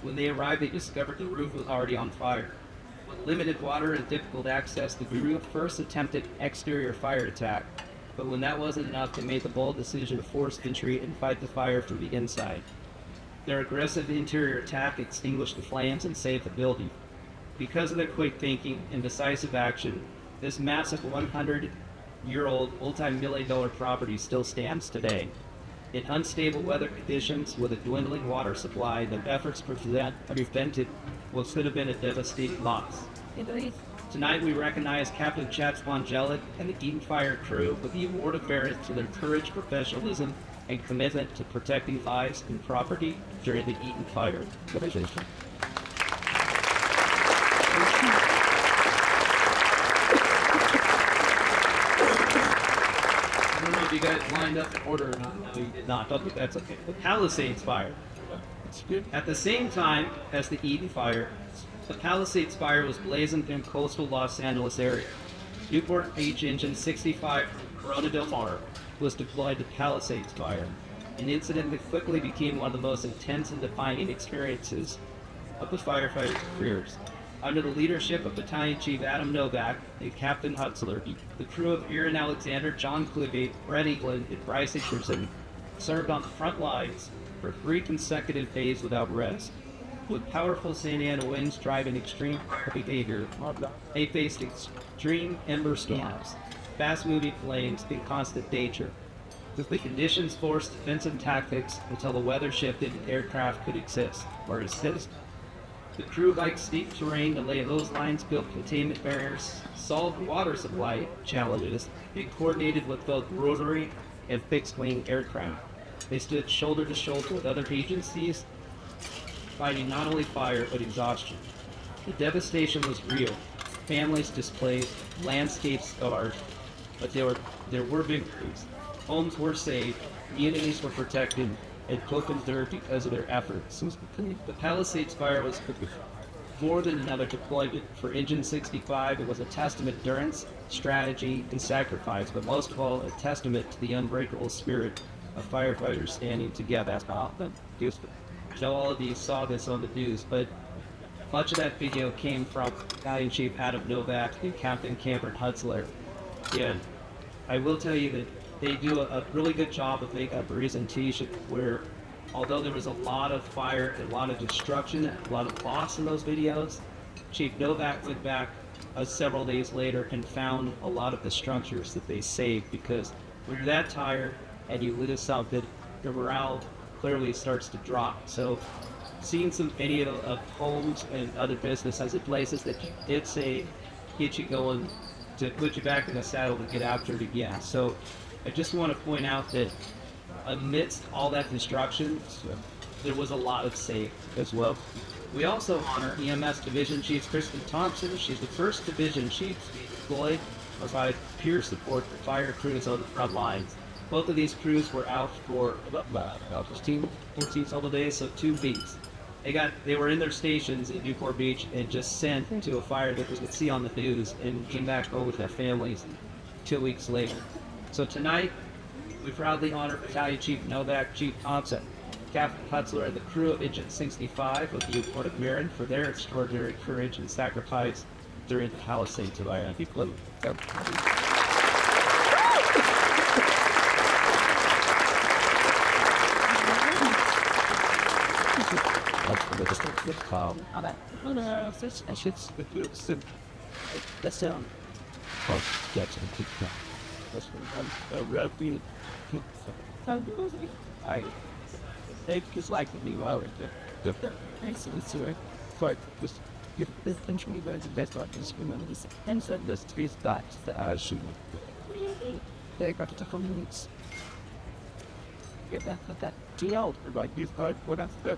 when they arrived, they discovered the roof was already on fire. With limited water and difficult access, the crew first attempted exterior fire attack, but when that wasn't enough, they made the bold decision to force entry and fight the fire from the inside. Their aggressive interior attack extinguished the flames and saved the building. Because of their quick thinking and decisive action, this massive 100-year-old, multi-million-dollar property still stands today. In unstable weather conditions with a dwindling water supply, the efforts prevented what could have been a devastating loss. Tonight we recognize Captain Chad Pongelic and the Eaton Fire crew with the Award of Merit to their courage, professionalism, and commitment to protecting lives and property during the Eaton Fire. I don't know if you guys lined up in order or not. No, you did not. Okay, that's okay. The Palisades Fire. At the same time as the Eaton Fire, the Palisades Fire was blazing in coastal Los Angeles area. Newport Beach Engine 65 from Corona del Mar was deployed to Palisades Fire, an incident that quickly became one of the most intense and defining experiences of the firefighters' careers. Under the leadership of Battalion Chief Adam Novak and Captain Hutzler, the crew of Aaron Alexander, John Kluge, Brett England, and Bryce Anderson served on the front lines for 3 consecutive days without rest. With powerful Santa Ana winds driving extreme fire behavior, they faced extreme ember storms, fast-moving flames, and constant danger. The conditions forced defensive tactics until the weather shifted and aircraft could exist. The crew liked steep terrain to lay those lines, built containment barriers, solved water supply challenges, and coordinated with both rotary and fixed-wing aircraft. They stood shoulder to shoulder with other agencies, fighting not only fire but exhaustion. The devastation was real. Families displaced, landscapes scarred, but there were victories. Homes were saved, communities were protected, and folk endured because of their efforts. The Palisades Fire was more than another deployment for Engine 65. It was a testament to endurance, strategy, and sacrifice, but most of all, a testament to the unbreakable spirit of firefighters standing together. So all of you saw this on the news, but much of that video came from Battalion Chief Adam Novak and Captain Cameron Hutzler. And I will tell you that they do a really good job of making a presentation where, although there was a lot of fire and a lot of destruction, a lot of loss in those videos, Chief Novak went back several days later and found a lot of the structures that they saved, because when you're that tired and you lose something, your morale clearly starts to drop. So seeing some video of homes and other businesses and places that did save get you going, to put you back in the saddle to get after it again. So I just want to point out that amidst all that destruction, there was a lot of save as well. We also honor EMS Division Chief Kristen Thompson. She's the first Division Chief deploy, provide peer support for fire crews on the front lines. Both of these crews were out for about 14 total days, so 2 weeks. They were in their stations in Newport Beach and just sent to a fire that we could see on the news and came back home with their families 2 weeks later. So tonight, we proudly honor Battalion Chief Novak, Chief Thompson, Captain Putzler, and the crew of Engine 65 of the Newport of Marin for their extraordinary courage and sacrifice during the Palisades of Iron. They just like to be well excellent to it. But just give this country the best on this community and so the three thoughts that I should they got to communities. Get that deal like this part what that's the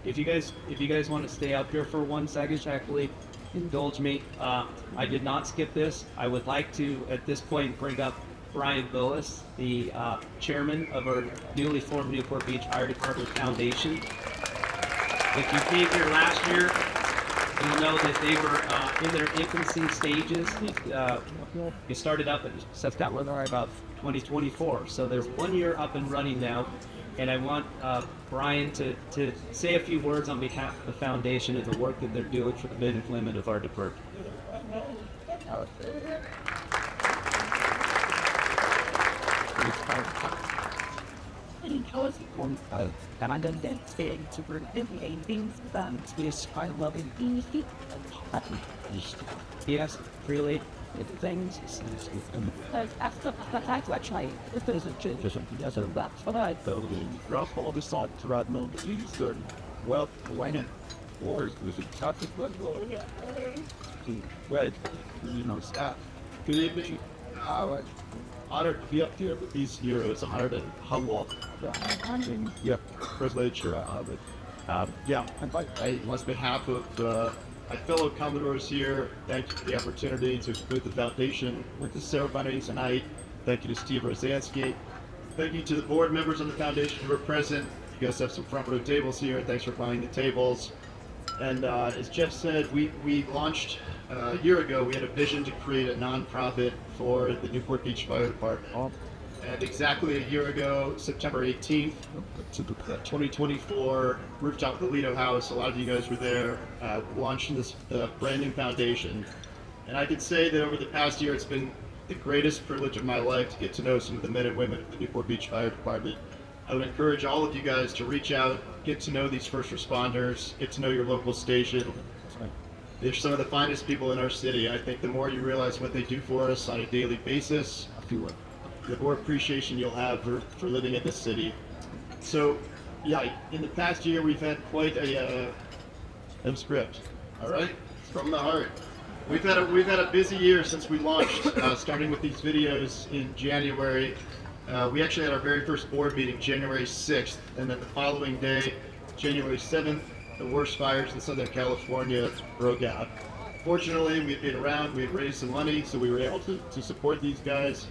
If you guys want to stay up here for 1 second, actually indulge me. I did not skip this. I would like to, at this point, bring up Brian Willis, the chairman of our newly formed Newport Beach Fire Department Foundation. If you came here last year, you'll know that they were in their infancy stages. They started up in September about 2024, so they're 1 year up and running now. And I want Brian to say a few words on behalf of the foundation and the work that they're doing for the men and women of our department. Yes, really. Things after that actually if there's a change or something that's that's what I thought rough all the salt throughout no certain well when or was it toxic well you know staff good evening honored to be up here with these heroes honored and humble yeah privilege of it yeah I on behalf of my fellow Commodores here, thank you for the opportunity to include the foundation with the ceremony tonight. Thank you to Steve Rosansky. Thank you to the board members of the foundation who are present. You guys have some front row tables here. Thanks for buying the tables. And as Jeff said, we launched a year ago. We had a vision to create a nonprofit for the Newport Beach Fire Department. And exactly a year ago, September 18th, 2024, Rooftop Toledo House, a lot of you guys were there, launching this brand new foundation. And I can say that over the past year, it's been the greatest privilege of my life to get to know some of the men and women of the Newport Beach Fire Department. I would encourage all of you guys to reach out, get to know these first responders, get to know your local station. They're some of the finest people in our city. I think the more you realize what they do for us on a daily basis, the more appreciation you'll have for living in this city. So, yeah, in the past year we've had quite a script. All right, it's from the heart. We've had a busy year since we launched, starting with these videos in January. We actually had our very first board meeting January 6th, and then the following day, January 7th, the worst fires in Southern California broke out. Fortunately, we've been around, we've raised some money, so we were able to support these guys.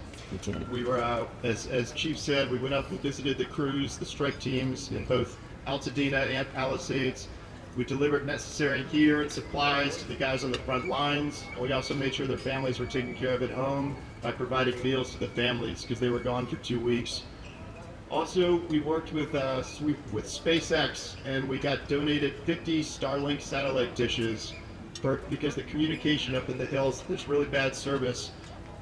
We were, as Chief said, we went up and visited the crews, the strike teams in both Altadena and Palisades. We delivered necessary gear and supplies to the guys on the front lines. We also made sure their families were taken care of at home by providing meals to the families because they were gone for 2 weeks. Also, we worked with SpaceX, and we got donated 50 Starlink satellite dishes because the communication up in the hills, there's really bad service.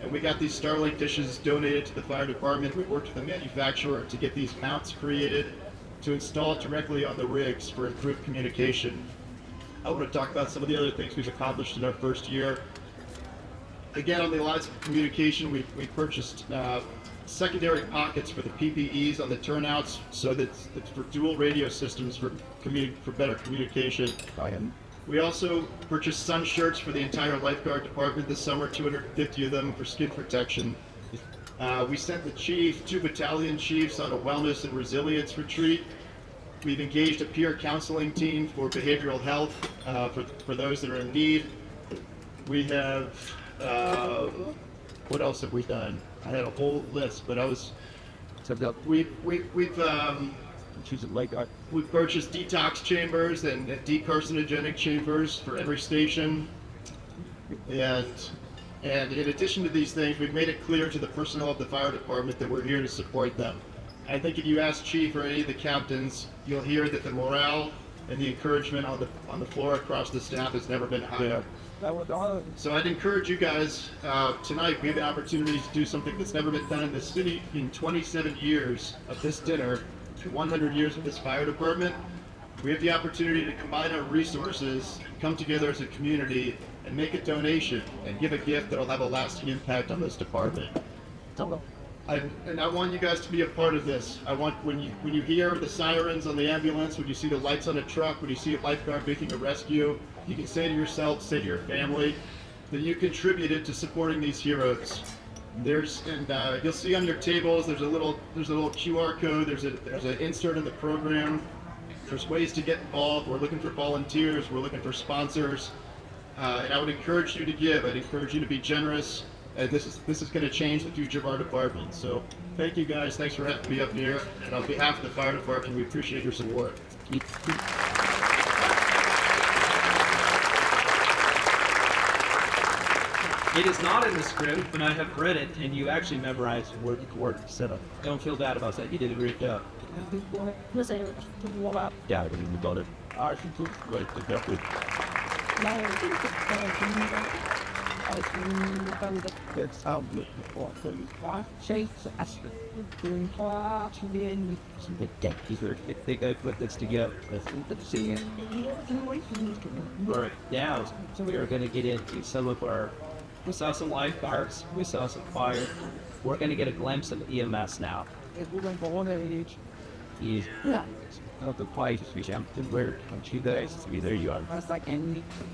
And we got these Starlink dishes donated to the fire department. We worked with the manufacturer to get these mounts created to install directly on the rigs for improved communication. I want to talk about some of the other things we've accomplished in our first year. Again, on the lines of communication, we purchased secondary pockets for the PPEs on the turnouts, so that it's for dual radio systems for better communication. We also purchased sun shirts for the entire Lifeguard department this summer, 250 of them for skin protection. We sent the chief, 2 battalion chiefs on a wellness and resilience retreat. We've engaged a peer counseling team for behavioral health for those that are in need. We have, what else have we done? I had a whole list, but we've purchased detox chambers and decarcinogenic chambers for every station. And in addition to these things, we've made it clear to the personnel of the fire department that we're here to support them. I think if you ask Chief or any of the captains, you'll hear that the morale and the encouragement on the floor across the staff has never been higher. So I'd encourage you guys, tonight we have the opportunity to do something that's never been done in this city. In 27 years of this dinner, 100 years of this fire department, we have the opportunity to combine our resources, come together as a community, and make a donation and give a gift that will have a lasting impact on this department. And I want you guys to be a part of this. I want, when you hear the sirens on the ambulance, when you see the lights on a truck, when you see a lifeguard making a rescue, you can say to yourself, say to your family, that you contributed to supporting these heroes. You'll see on your tables, there's a little QR code. There's an insert in the program. There's ways to get involved. We're looking for volunteers. We're looking for sponsors. And I would encourage you to give. I'd encourage you to be generous. This is going to change the future of our department. So thank you guys. Thanks for having me up here. And on behalf of the fire department, we appreciate your support. It is not in the script, but I have read it, and you actually memorized word for word. So don't feel bad about that. You did a great job. Yeah, we got it. Think I put this together. All right, now we are going to get into some of our. We saw some lifeguards. We saw some fire. We're going to get a glimpse of EMS now. Of the place we jumped in where you guys be there you are.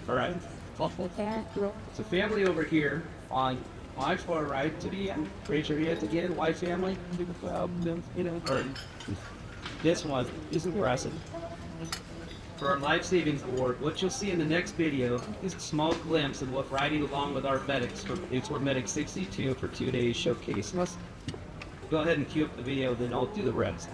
All right. So family over here on my far right to the end. Raise your hands again. White family. Or this one is impressive. For our Life Savings Award, what you'll see in the next video is a small glimpse of what riding along with our medics from Newport Medic 62 for 2 days showcase. Let's go ahead and cue up the video, then I'll do the rest.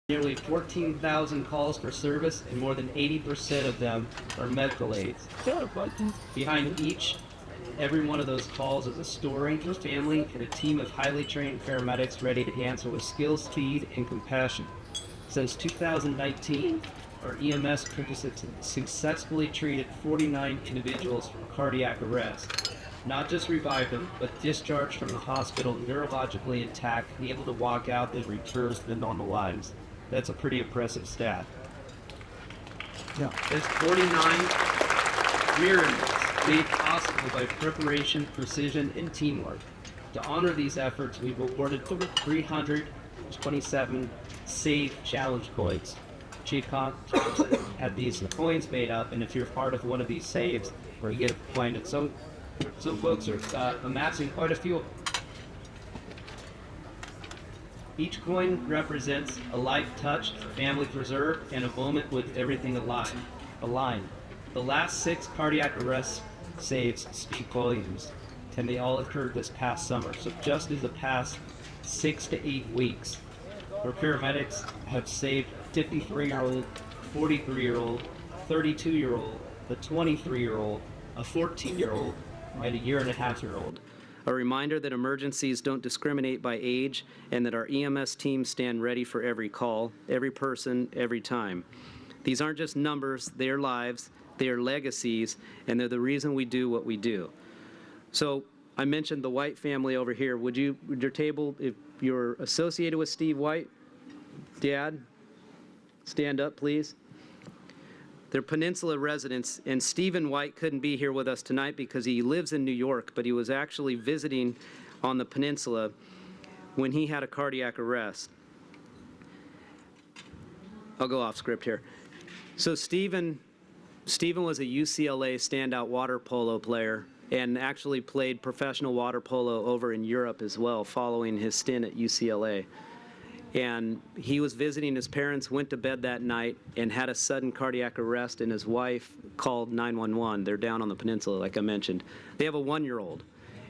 Nearly 14,000 calls for service, and more than 80% of them are medical aids. Behind each, every one of those calls is a story, a family, and a team of highly trained paramedics ready to answer with skill, speed, and compassion. Since 2019, our EMS crews have successfully treated 49 individuals for cardiac arrest. not just revived him, but discharged from the hospital neurologically intact and able to walk out and return to their normal lives. That's a pretty impressive stat. Yeah. There's 49 miracles made possible by preparation, precision, and teamwork. To honor these efforts, we've awarded over 327 Save Challenge coins. Chief Thompson had these coins made up, and if you're part of one of these saves, you get a coin. And some folks are amassing quite a few. Each coin represents a life touched, family preserved, and a moment with everything aligned. The last 6 cardiac arrest saves speak volumes, and they all occurred this past summer. So just in the past 6 to 8 weeks, our paramedics have saved a 53-year-old, 43-year-old, 32-year-old, a 23-year-old, a 14-year-old, and a 1.5-year-old. A reminder that emergencies don't discriminate by age and that our EMS teams stand ready for every call, every person, every time. These aren't just numbers, they are lives, they are legacies, and they're the reason we do what we do. So I mentioned the White family over here. Would your table, if you're associated with Steve White, Dad, stand up, please. They're Peninsula residents, and Stephen White couldn't be here with us tonight because he lives in New York, but he was actually visiting on the Peninsula when he had a cardiac arrest. I'll go off script here. So Stephen was a UCLA standout water polo player and actually played professional water polo over in Europe as well following his stint at UCLA. And he was visiting his parents, went to bed that night, and had a sudden cardiac arrest, and his wife called 911. They're down on the peninsula, like I mentioned. They have a 1-year-old.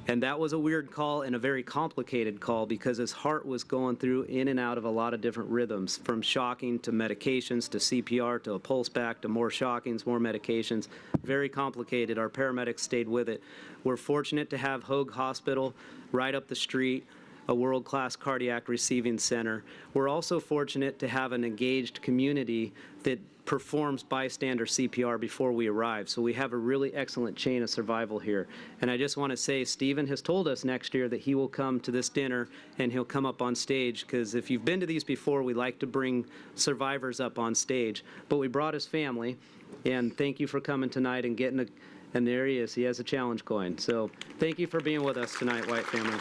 And that was a weird call and a very complicated call because his heart was going through in and out of a lot of different rhythms, from shocking to medications to CPR to a pulse back to more shockings, more medications. Very complicated. Our paramedics stayed with it. We're fortunate to have Hoag Hospital right up the street, a world-class cardiac receiving center. We're also fortunate to have an engaged community that performs bystander CPR before we arrive. So we have a really excellent chain of survival here. And I just want to say, Stephen has told us next year that he will come to this dinner and he'll come up on stage, because if you've been to these before, we like to bring survivors up on stage. But we brought his family, and thank you for coming tonight and getting and there he is. He has a challenge coin. So thank you for being with us tonight, White family.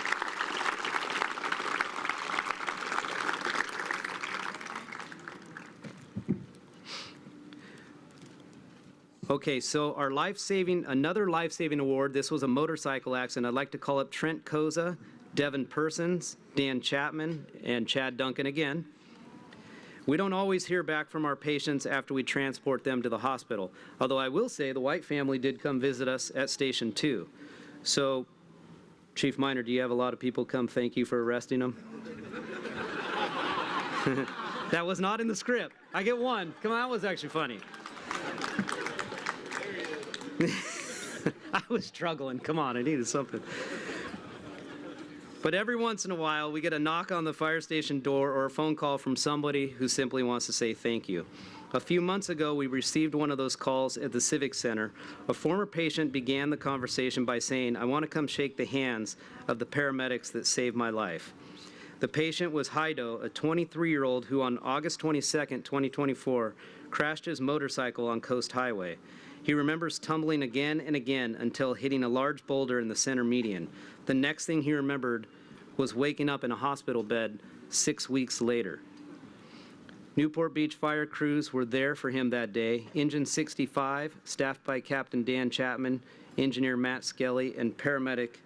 Okay, so our another life-saving award, this was a motorcycle accident. I'd like to call up Trent Koza, Devin Persons, Dan Chapman, and Chad Duncan again. We don't always hear back from our patients after we transport them to the hospital, although I will say the White family did come visit us at Station 2. So, Chief Minor, do you have a lot of people come thank you for arresting them? That was not in the script. I get one. Come on, that was actually funny. I was struggling. Come on, I needed something. But every once in a while, we get a knock on the fire station door or a phone call from somebody who simply wants to say thank you. A few months ago, we received one of those calls at the Civic Center. A former patient began the conversation by saying, "I want to come shake the hands of the paramedics that saved my life." The patient was Haido, a 23-year-old who on August 22nd, 2024, crashed his motorcycle on Coast Highway. He remembers tumbling again and again until hitting a large boulder in the center median. The next thing he remembered was waking up in a hospital bed 6 weeks later. Newport Beach fire crews were there for him that day. Engine 65, staffed by Captain Dan Chapman, Engineer Matt Skelly, and paramedic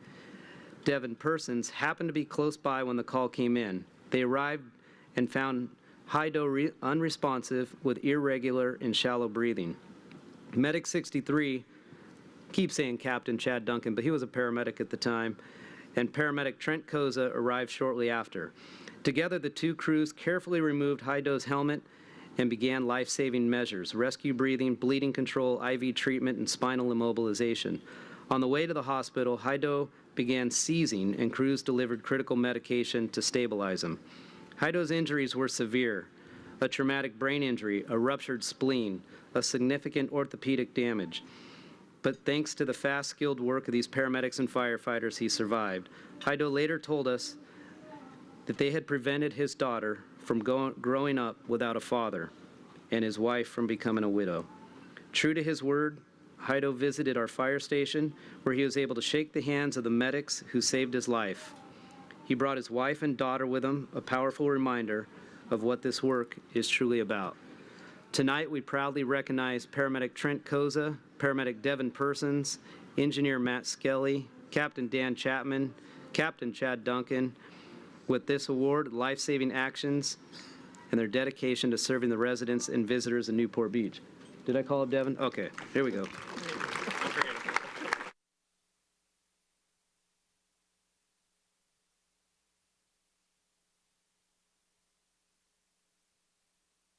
Devin Persons, happened to be close by when the call came in. They arrived and found Haido unresponsive with irregular and shallow breathing. Medic 63, keep saying Captain Chad Duncan, but he was a paramedic at the time, and paramedic Trent Koza arrived shortly after. Together, the two crews carefully removed Haido's helmet and began life-saving measures: rescue breathing, bleeding control, IV treatment, and spinal immobilization. On the way to the hospital, Haido began seizing, and crews delivered critical medication to stabilize him. Haido's injuries were severe: a traumatic brain injury, a ruptured spleen, a significant orthopedic damage. but thanks to the fast, skilled work of these paramedics and firefighters, he survived. Heido later told us that they had prevented his daughter from growing up without a father and his wife from becoming a widow. True to his word, Heido visited our fire station where he was able to shake the hands of the medics who saved his life. He brought his wife and daughter with him, a powerful reminder of what this work is truly about. Tonight, we proudly recognize paramedic Trent Koza, paramedic Devin Persons, engineer Matt Skelly, Captain Dan Chapman, Captain Chad Duncan, with this award, life-saving actions, and their dedication to serving the residents and visitors in Newport Beach. Did I call up Devin? Okay, here we go.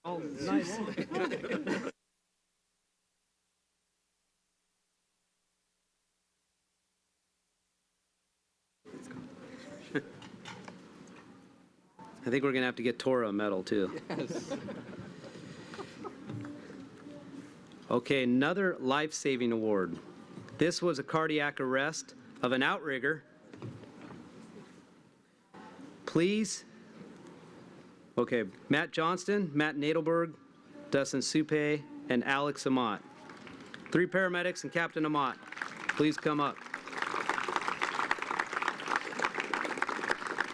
Oh, nice. I think we're going to have to get Tora a medal, too. Yes. Okay, another life-saving award. This was a cardiac arrest of an outrigger. Please. Okay, Matt Johnston, Matt Nadelberg, Dustin Supe, and Alex Amat. 3 paramedics and Captain Amat. Please come up.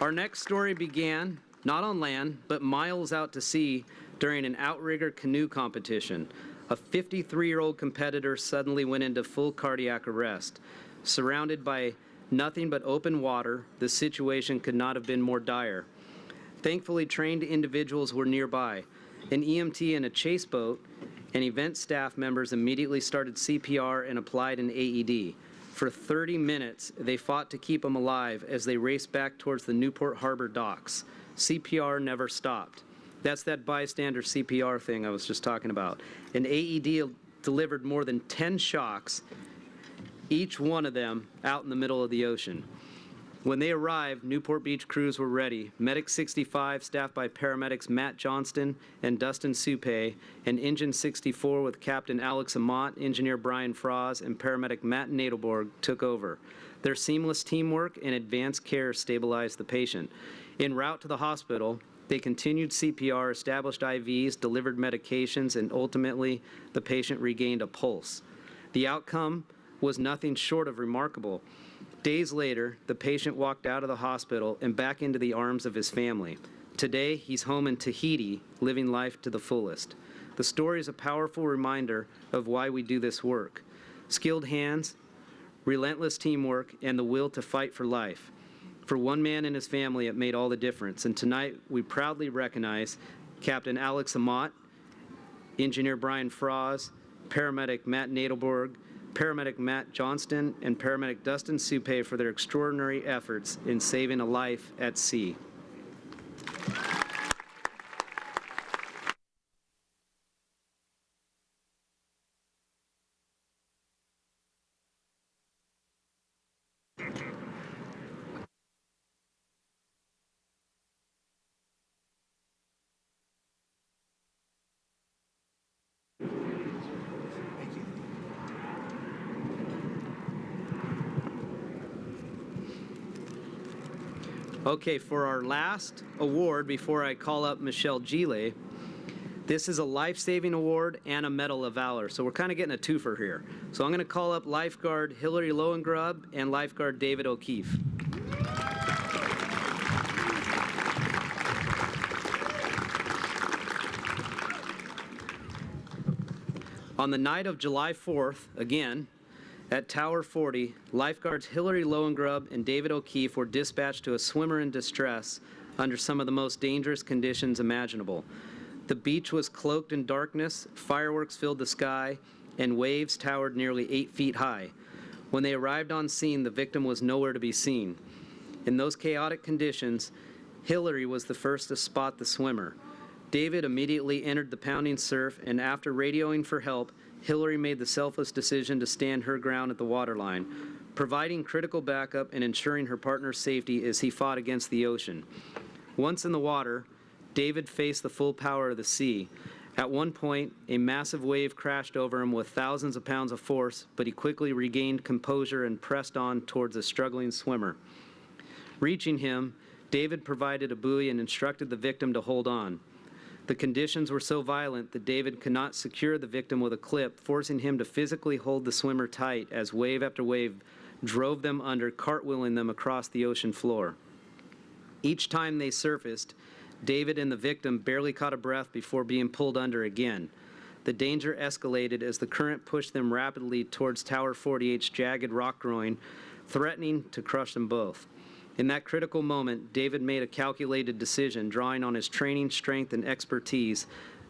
Our next story began not on land, but miles out to sea during an outrigger canoe competition. A 53-year-old competitor suddenly went into full cardiac arrest. Surrounded by nothing but open water, the situation could not have been more dire. Thankfully, trained individuals were nearby. An EMT and a chase boat and event staff members immediately started CPR and applied an AED. For 30 minutes, they fought to keep him alive as they raced back towards the Newport Harbor docks. CPR never stopped. That's that bystander CPR thing I was just talking about. An AED delivered more than 10 shocks, each one of them out in the middle of the ocean. When they arrived, Newport Beach crews were ready. Medic 65, staffed by paramedics Matt Johnston and Dustin Supe, and Engine 64 with Captain Alex Amat, Engineer Brian Froz, and paramedic Matt Nadelborg took over. Their seamless teamwork and advanced care stabilized the patient. En route to the hospital, they continued CPR, established IVs, delivered medications, and ultimately, the patient regained a pulse. The outcome was nothing short of remarkable. Days later, the patient walked out of the hospital and back into the arms of his family. Today, he's home in Tahiti, living life to the fullest. The story is a powerful reminder of why we do this work. Skilled hands, relentless teamwork, and the will to fight for life. For one man and his family, it made all the difference. And tonight, we proudly recognize Captain Alex Amat, Engineer Brian Froz, Paramedic Matt Nadelborg, Paramedic Matt Johnston, and Paramedic Dustin Supe for their extraordinary efforts in saving a life at sea. Okay, for our last award, before I call up Michelle Gile, this is a life-saving award and a Medal of Valor. So we're kind of getting a twofer here. So I'm going to call up Lifeguard Hillary Lowengrub and Lifeguard David O'Keefe. On the night of July 4th, again, at Tower 40, lifeguards Hillary Lowengrub and David O'Keefe were dispatched to a swimmer in distress under some of the most dangerous conditions imaginable. The beach was cloaked in darkness, fireworks filled the sky, and waves towered nearly 8 feet high. When they arrived on scene, the victim was nowhere to be seen. In those chaotic conditions, Hillary was the first to spot the swimmer. David immediately entered the pounding surf, and after radioing for help, Hillary made the selfless decision to stand her ground at the waterline, providing critical backup and ensuring her partner's safety as he fought against the ocean. Once in the water, David faced the full power of the sea. At one point, a massive wave crashed over him with thousands of pounds of force, but he quickly regained composure and pressed on towards a struggling swimmer. Reaching him, David provided a buoy and instructed the victim to hold on. The conditions were so violent that David could not secure the victim with a clip, forcing him to physically hold the swimmer tight as wave after wave drove them under, cartwheeling them across the ocean floor. Each time they surfaced, David and the victim barely caught a breath before being pulled under again. The danger escalated as the current pushed them rapidly towards Tower 48's jagged rock groin, threatening to crush them both. In that critical moment, David made a calculated decision, drawing on his training, strength, and expertise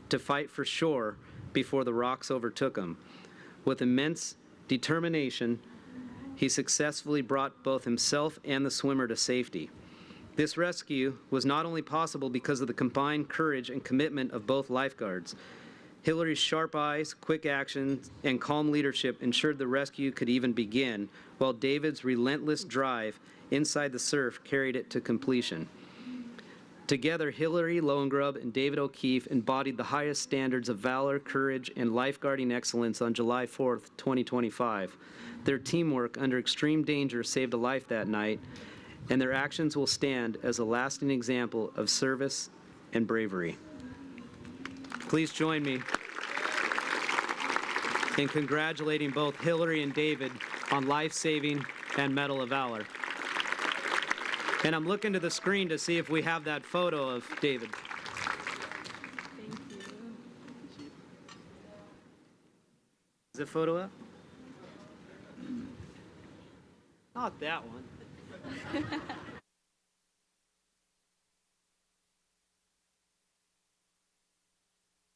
to fight for shore before the rocks overtook him. With immense determination, he successfully brought both himself and the swimmer to safety. This rescue was not only possible because of the combined courage and commitment of both lifeguards. Hillary's sharp eyes, quick actions, and calm leadership ensured the rescue could even begin, while David's relentless drive inside the surf carried it to completion. Together, Hillary Lowengrub and David O'Keefe embodied the highest standards of valor, courage, and lifeguarding excellence on July 4th, 2025. Their teamwork under extreme danger saved a life that night, and their actions will stand as a lasting example of service and bravery. Please join me in congratulating both Hillary and David on life-saving and Medal of Valor. And I'm looking to the screen to see if we have that photo of David. Thank you. Is the photo up? Not that one.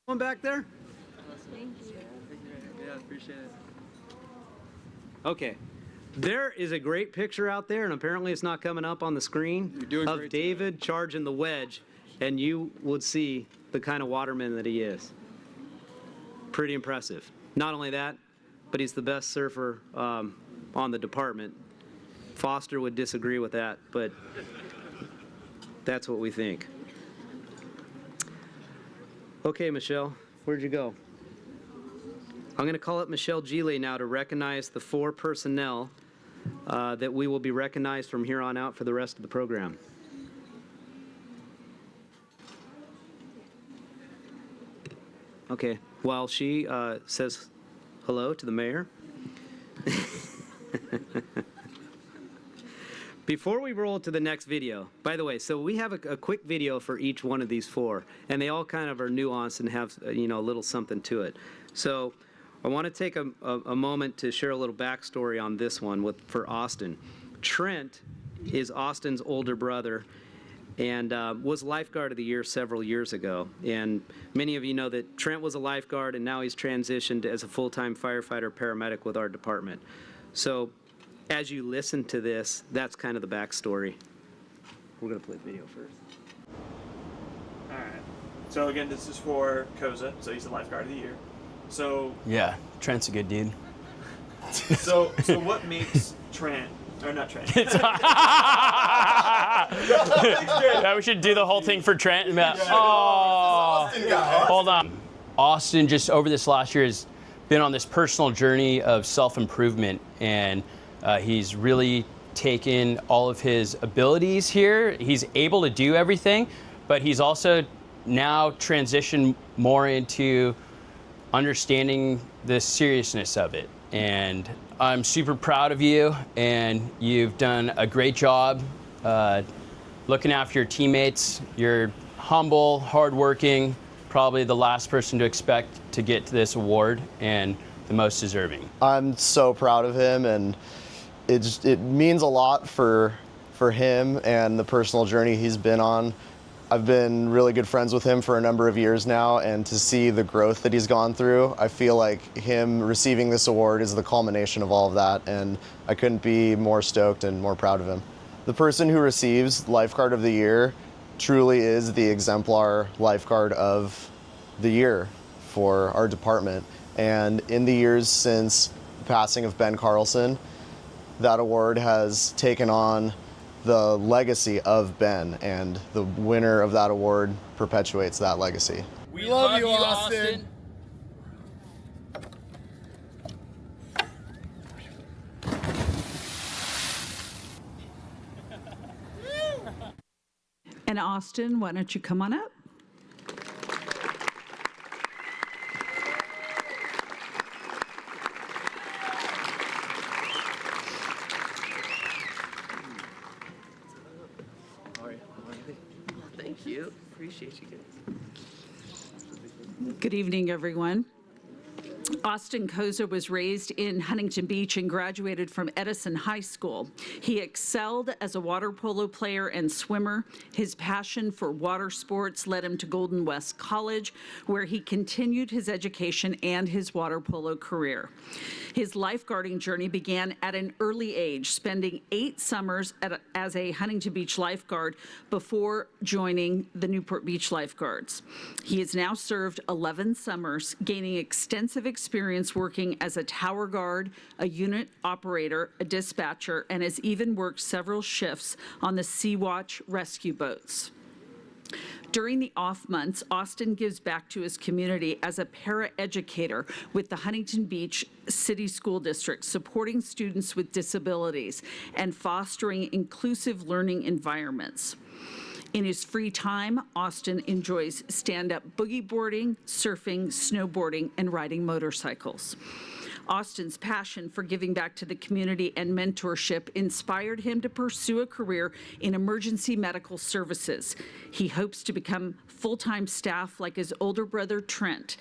One back there? Thank you. Yeah, appreciate it. Okay. There is a great picture out there, and apparently it's not coming up on the screen, You're doing of great David charging the wedge, and you would see the kind of waterman that he is. Pretty impressive. Not only that, but he's the best surfer on the department. Foster would disagree with that, but that's what we think. Okay, Michelle, where'd you go? I'm going to call up Michelle Gile now to recognize the 4 personnel that we will be recognized from here on out for the rest of the program. Okay, while she says hello to the mayor. Before we roll to the next video, by the way, so we have a quick video for each one of these 4, and they all kind of are nuanced and have, a little something to it. So I want to take a moment to share a little backstory on this one for Austin. Trent is Austin's older brother and was Lifeguard of the Year several years ago. And many of you know that Trent was a lifeguard, and now he's transitioned as a full-time firefighter paramedic with our department. So as you listen to this, that's kind of the backstory. We're going to play the video first. All right. So again, this is for Koza, so he's the Lifeguard of the Year. So Yeah, Trent's a good dude. so what makes Trent, or not Trent? Yeah, we should do the whole thing for Trent. Oh, hold on. Austin, just over this last year, has been on this personal journey of self-improvement, and he's really taken all of his abilities here. He's able to do everything, but he's also now transitioned more into understanding the seriousness of it. And I'm super proud of you, and you've done a great job looking after your teammates. You're humble, hardworking, probably the last person to expect to get to this award, and the most deserving. I'm so proud of him, and it means a lot for him and the personal journey he's been on. I've been really good friends with him for a number of years now, and to see the growth that he's gone through, I feel like him receiving this award is the culmination of all of that, and I couldn't be more stoked and more proud of him. The person who receives Lifeguard of the Year truly is the exemplar lifeguard of the year for our department. And in the years since the passing of Ben Carlson, that award has taken on the legacy of Ben, and the winner of that award perpetuates that legacy. We love you, Austin. And Austin, why don't you come on up? Thank you. Appreciate you guys. Good evening, everyone. Austin Koza was raised in Huntington Beach and graduated from Edison High School. He excelled as a water polo player and swimmer. His passion for water sports led him to Golden West College, where he continued his education and his water polo career. His lifeguarding journey began at an early age, spending 8 summers as a Huntington Beach lifeguard before joining the Newport Beach Lifeguards. He has now served 11 summers, gaining extensive experience working as a tower guard, a unit operator, a dispatcher, and has even worked several shifts on the Sea-Watch rescue boats. During the off months, Austin gives back to his community as a paraeducator with the Huntington Beach City School District, supporting students with disabilities and fostering inclusive learning environments. In his free time, Austin enjoys stand-up boogie boarding, surfing, snowboarding, and riding motorcycles. Austin's passion for giving back to the community and mentorship inspired him to pursue a career in emergency medical services. He hopes to become full-time staff like his older brother, Trent,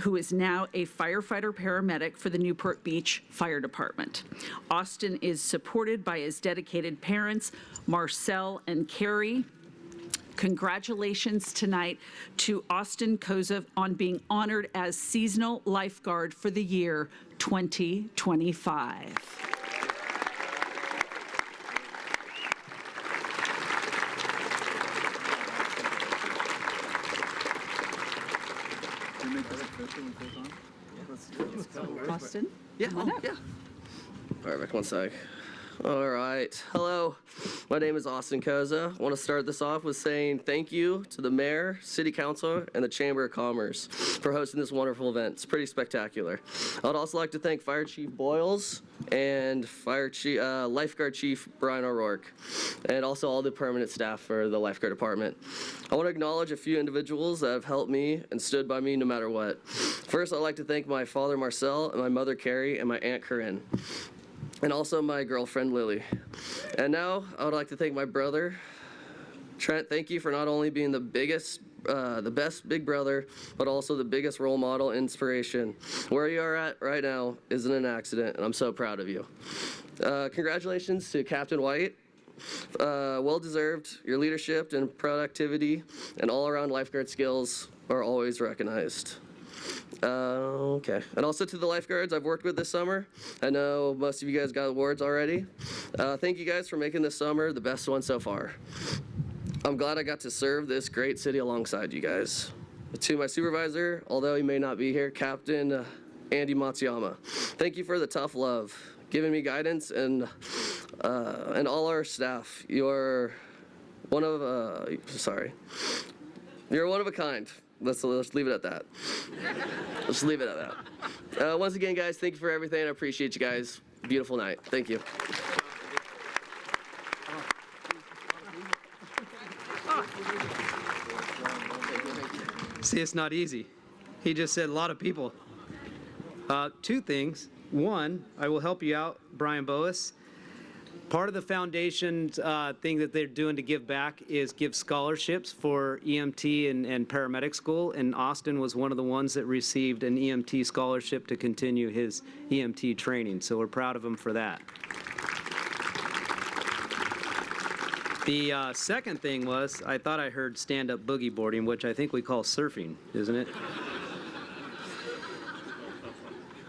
who is now a firefighter paramedic for the Newport Beach Fire Department. Austin is supported by his dedicated parents, Marcel and Carrie. Congratulations tonight to Austin Koza on being honored as Seasonal Lifeguard for the year 2025. Austin? Yeah, yeah. All right, back one sec. All right. Hello, my name is Austin Koza. I want to start this off with saying thank you to the mayor, city council, and the Chamber of Commerce for hosting this wonderful event. It's pretty spectacular. I would also like to thank Fire Chief Boyles and Lifeguard Chief Brian O'Rourke, and also all the permanent staff for the Lifeguard Department. I want to acknowledge a few individuals that have helped me and stood by me no matter what. First, I'd like to thank my father Marcel and my mother Carrie and my aunt Corinne, and also my girlfriend Lily. And now I would like to thank my brother Trent. Thank you for not only being the best big brother, but also the biggest role model, inspiration. Where you are at right now isn't an accident, and I'm so proud of you. Congratulations to Captain White. Well deserved. Your leadership and productivity and all-around lifeguard skills are always recognized. Okay. And also to the lifeguards I've worked with this summer. I know most of you guys got awards already. Thank you guys for making this summer the best one so far. I'm glad I got to serve this great city alongside you guys. To my supervisor, although he may not be here, Captain Andy Matsuyama, thank you for the tough love, giving me guidance, and all our staff. You're one of a kind. Let's leave it at that. Let's leave it at that. Once again, guys, thank you for everything. I appreciate you guys. Beautiful night. Thank you. See, it's not easy. He just said a lot of people. 2 things. One, I will help you out, Brian Boas. Part of the foundation's thing that they're doing to give back is give scholarships for EMT and paramedic school, and Austin was one of the ones that received an EMT scholarship to continue his EMT training, so we're proud of him for that. The second thing was, I thought I heard stand-up boogie boarding, which I think we call surfing, isn't it?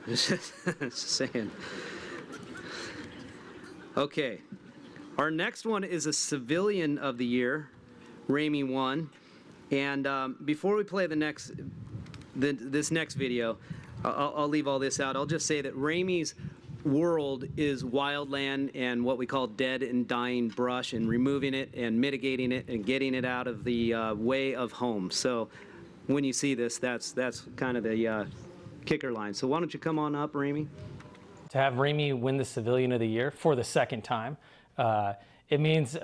Just saying. Okay, our next one is a civilian of the year, Ramey 1. And before we play this next video, I'll leave all this out. I'll just say that Ramey's world is wildland and what we call dead and dying brush, and removing it and mitigating it and getting it out of the way of home. So when you see this, that's kind of the kicker line. So why don't you come on up, Ramey? To have Ramey win the Civilian of the Year for the second time, it means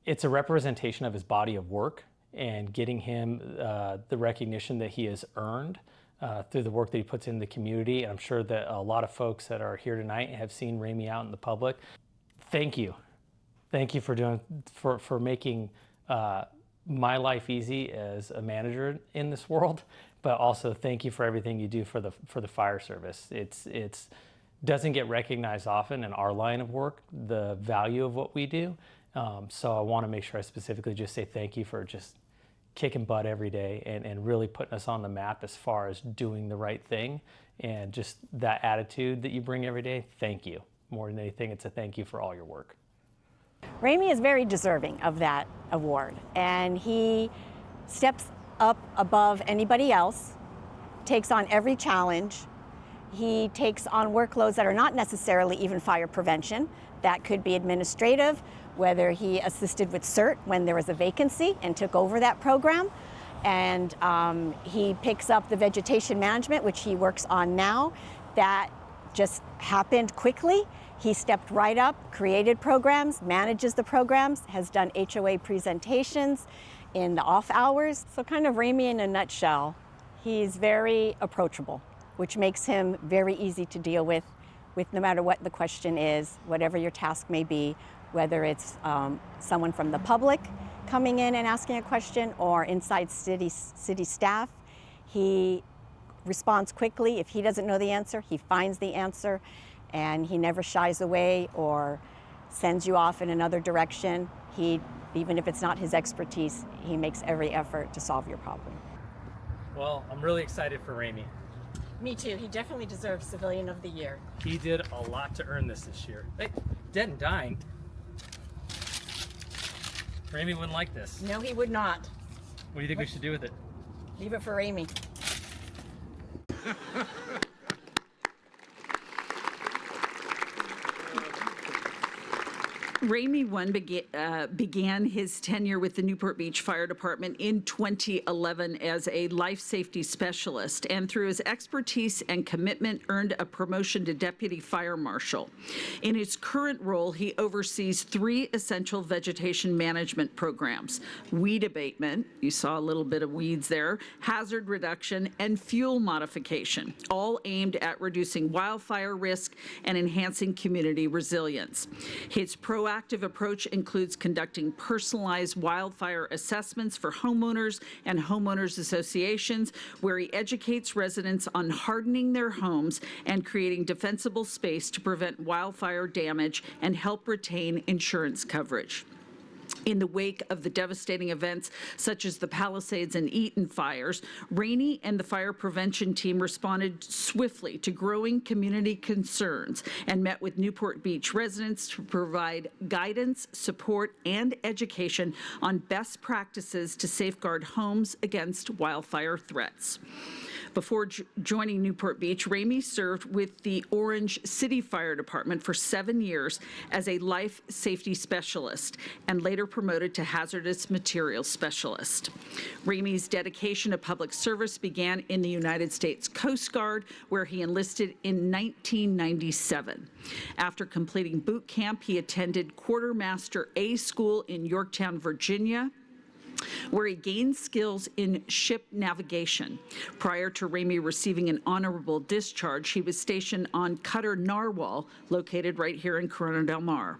it's a representation of his body of work and getting him the recognition that he has earned through the work that he puts in the community. And I'm sure that a lot of folks that are here tonight have seen Ramey out in the public. Thank you. Thank you for making my life easy as a manager in this world, but also thank you for everything you do for the fire service. It's doesn't get recognized often in our line of work, the value of what we do. So I want to make sure I specifically just say thank you for just kicking butt every day and really putting us on the map as far as doing the right thing, and just that attitude that you bring every day. Thank you. More than anything, it's a thank you for all your work. Ramey is very deserving of that award, and he steps up above anybody else, takes on every challenge. He takes on workloads that are not necessarily even fire prevention. That could be administrative, whether he assisted with CERT when there was a vacancy and took over that program. And he picks up the vegetation management, which he works on now. That just happened quickly. He stepped right up, created programs, manages the programs, has done HOA presentations in the off hours. So kind of Ramey in a nutshell. He's very approachable, which makes him very easy to deal with no matter what the question is, whatever your task may be, whether it's someone from the public coming in and asking a question or inside city staff. He responds quickly. If he doesn't know the answer, he finds the answer, and he never shies away or sends you off in another direction. Even if it's not his expertise, he makes every effort to solve your problem. Well, I'm really excited for Ramey. Me too. He definitely deserves Civilian of the Year. He did a lot to earn this year. Hey, dead and dying. Ramey wouldn't like this. No, he would not. What do you think we should do with it? Leave it for Amy. Ramey began his tenure with the Newport Beach Fire Department in 2011 as a life safety specialist, and through his expertise and commitment earned a promotion to deputy fire marshal. In his current role, he oversees 3 essential vegetation management programs: weed abatement, you saw a little bit of weeds there, hazard reduction, and fuel modification, all aimed at reducing wildfire risk and enhancing community resilience. His proactive approach includes conducting personalized wildfire assessments for homeowners and homeowners associations, where he educates residents on hardening their homes and creating defensible space to prevent wildfire damage and help retain insurance coverage. In the wake of the devastating events such as the Palisades and Eaton fires, Ramey and the fire prevention team responded swiftly to growing community concerns and met with Newport Beach residents to provide guidance, support, and education on best practices to safeguard homes against wildfire threats. Before joining Newport Beach, Ramey served with the Orange City Fire Department for 7 years as a life safety specialist and later promoted to hazardous materials specialist. Ramey's dedication to public service began in the United States Coast Guard, where he enlisted in 1997. After completing boot camp, he attended Quartermaster A School in Yorktown, Virginia, where he gained skills in ship navigation. Prior to Ramey receiving an honorable discharge, he was stationed on Cutter Narwhal, located right here in Corona del Mar.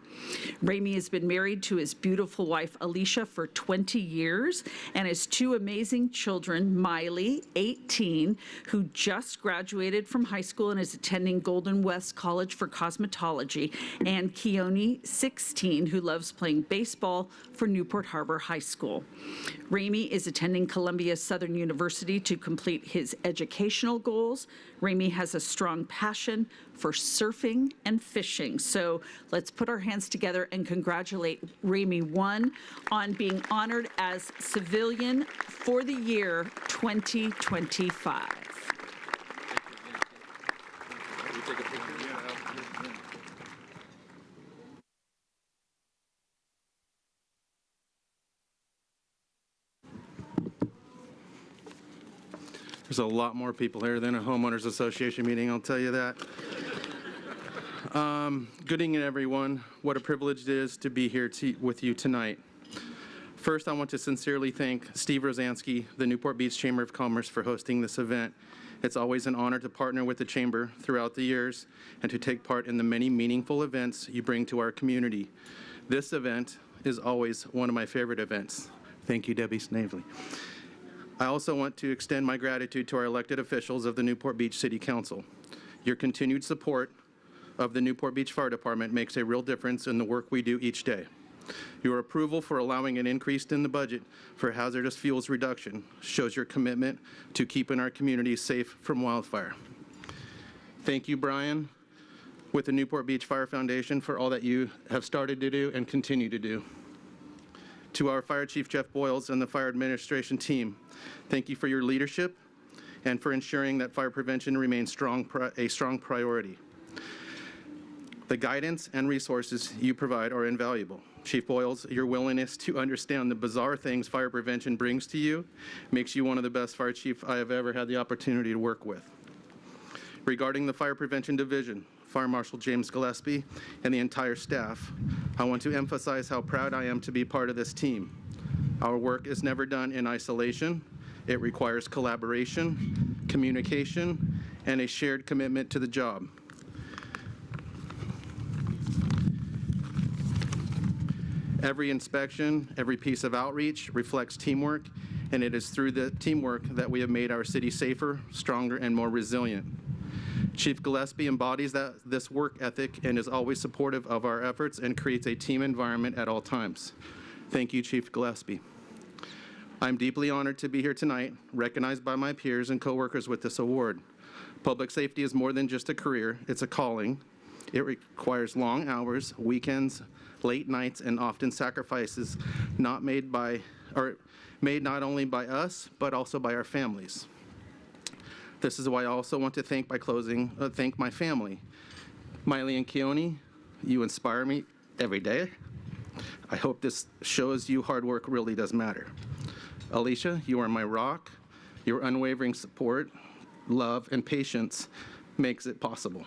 Ramey has been married to his beautiful wife, Alicia, for 20 years and has 2 amazing children, Miley, 18, who just graduated from high school and is attending Golden West College for cosmetology, and Keone, 16, who loves playing baseball for Newport Harbor High School. Ramey is attending Columbia Southern University to complete his educational goals. Ramey has a strong passion for surfing and fishing. So let's put our hands together and congratulate Ramey 1 on being honored as Civilian for the year 2025. There's a lot more people here than a homeowners association meeting, I'll tell you that. Good evening, everyone. What a privilege it is to be here with you tonight. First, I want to sincerely thank Steve Rosansky, the Newport Beach Chamber of Commerce, for hosting this event. It's always an honor to partner with the Chamber throughout the years and to take part in the many meaningful events you bring to our community. This event is always one of my favorite events. Thank you, Debbie Snavely. I also want to extend my gratitude to our elected officials of the Newport Beach City Council. Your continued support of the Newport Beach Fire Department makes a real difference in the work we do each day. Your approval for allowing an increase in the budget for hazardous fuels reduction shows your commitment to keeping our communities safe from wildfire. Thank you, Brian, with the Newport Beach Fire Foundation, for all that you have started to do and continue to do. To our Fire Chief Jeff Boyles and the Fire Administration team, thank you for your leadership and for ensuring that fire prevention remains a strong priority. The guidance and resources you provide are invaluable. Chief Boyles, your willingness to understand the bizarre things fire prevention brings to you makes you one of the best fire chiefs I have ever had the opportunity to work with. Regarding the Fire Prevention Division, Fire Marshal James Gillespie and the entire staff, I want to emphasize how proud I am to be part of this team. Our work is never done in isolation. It requires collaboration, communication, and a shared commitment to the job. Every inspection, every piece of outreach reflects teamwork, and it is through the teamwork that we have made our city safer, stronger, and more resilient. Chief Gillespie embodies this work ethic and is always supportive of our efforts and creates a team environment at all times. Thank you, Chief Gillespie. I'm deeply honored to be here tonight, recognized by my peers and coworkers with this award. Public safety is more than just a career, it's a calling. It requires long hours, weekends, late nights, and often sacrifices made not only by us, but also by our families. This is why I also want to thank my family. Miley and Keone, you inspire me every day. I hope this shows you hard work really does matter. Alicia, you are my rock. Your unwavering support, love, and patience makes it possible.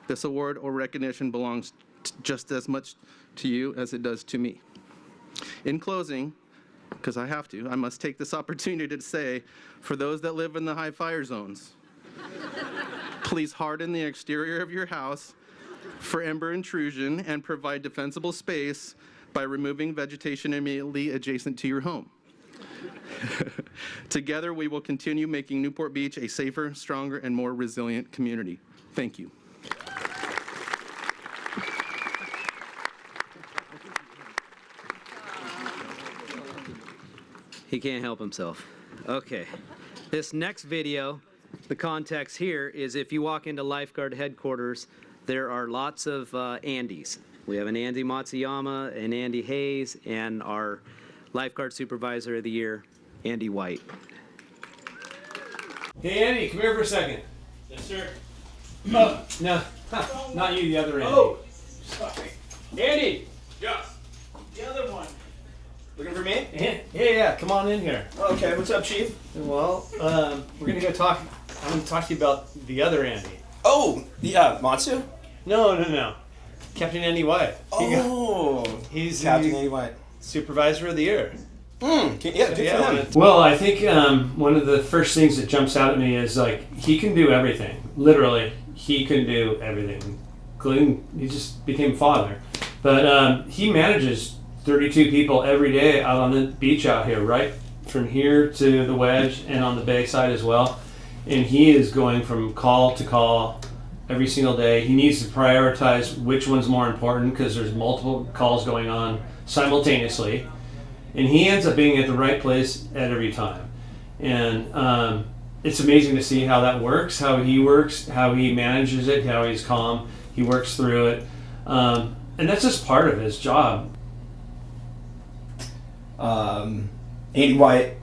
This award or recognition belongs just as much to you as it does to me. In closing, because I have to, I must take this opportunity to say, for those that live in the high fire zones, please harden the exterior of your house for ember intrusion and provide defensible space by removing vegetation immediately adjacent to your home. Together, we will continue making Newport Beach a safer, stronger, and more resilient community. Thank you. He can't help himself. Okay. This next video, the context here is if you walk into Lifeguard headquarters, there are lots of Andys. We have an Andy Matsuyama, an Andy Hayes, and our Lifeguard Supervisor of the Year, Andy White. Hey, Andy, come here for a second. Yes, sir. Oh, no, not you, the other Andy. Oh, sorry. Andy! Yes. The other one. Looking for me? Yeah, come on in here. Okay, what's up, Chief? Well, we're gonna go talk. I'm gonna talk to you about the other Andy. Oh, yeah, Matsu? No. Captain Andy White. He's Captain Andy White. Supervisor of the Year. Yeah, good for him. Well, I think one of the first things that jumps out at me is like he can do everything. Literally, he can do everything, including he just became father. But he manages 32 people every day out on the beach out here, right from here to the wedge and on the bay side as well. And he is going from call to call every single day. He needs to prioritize which one's more important because there's multiple calls going on simultaneously. And he ends up being at the right place at every time. And it's amazing to see how that works, how he manages it, how he's calm, he works through it. And that's just part of his job. Andy White,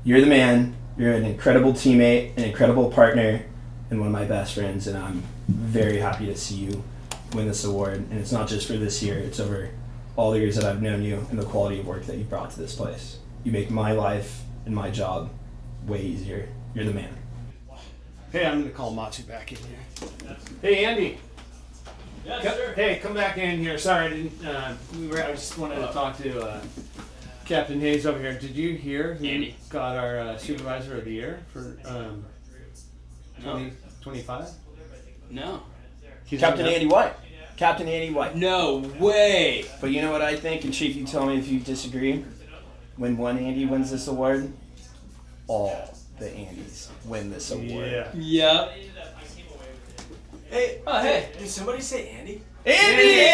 you're the man. You're an incredible teammate, an incredible partner, and one of my best friends, and I'm very happy to see you win this award. And it's not just for this year, it's over all the years that I've known you and the quality of work that you brought to this place. You make my life and my job way easier, You're the man. Hey, I'm gonna call Matsu back in here. Hey, Andy. Yes, sir. Hey, come back in here. Sorry, I didn't. I just wanted to talk to Captain Hayes over here. Did you hear he Andy got our Supervisor of the Year for 2025? No. Captain Andy White. Captain Andy White. No way. But you know what I think, and Chief, you tell me if you disagree. When one Andy wins this award, all the Andys win this award. Yeah. Yep. Hey, Oh, hey. Did somebody say Andy? Andy!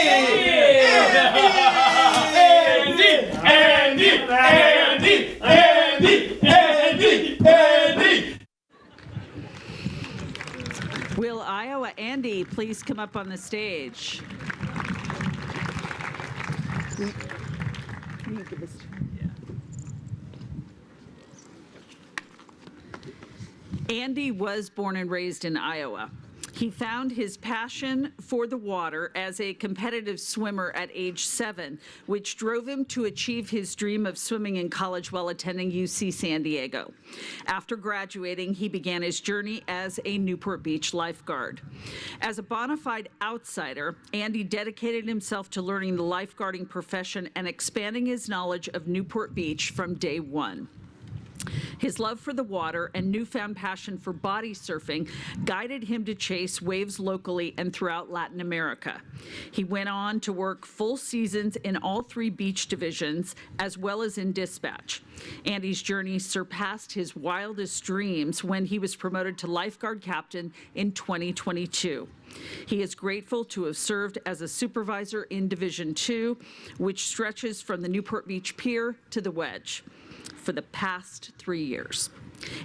Will Iowa Andy please come up on the stage? Andy was born and raised in Iowa. He found his passion for the water as a competitive swimmer at age 7, which drove him to achieve his dream of swimming in college while attending UC San Diego. After graduating, he began his journey as a Newport Beach lifeguard. As a bona fide outsider, Andy dedicated himself to learning the lifeguarding profession and expanding his knowledge of Newport Beach from day one. His love for the water and newfound passion for body surfing guided him to chase waves locally and throughout Latin America. He went on to work full seasons in all 3 beach divisions, as well as in dispatch. Andy's journey surpassed his wildest dreams when he was promoted to lifeguard captain in 2022. He is grateful to have served as a supervisor in Division 2, which stretches from the Newport Beach Pier to the Wedge, for the past 3 years.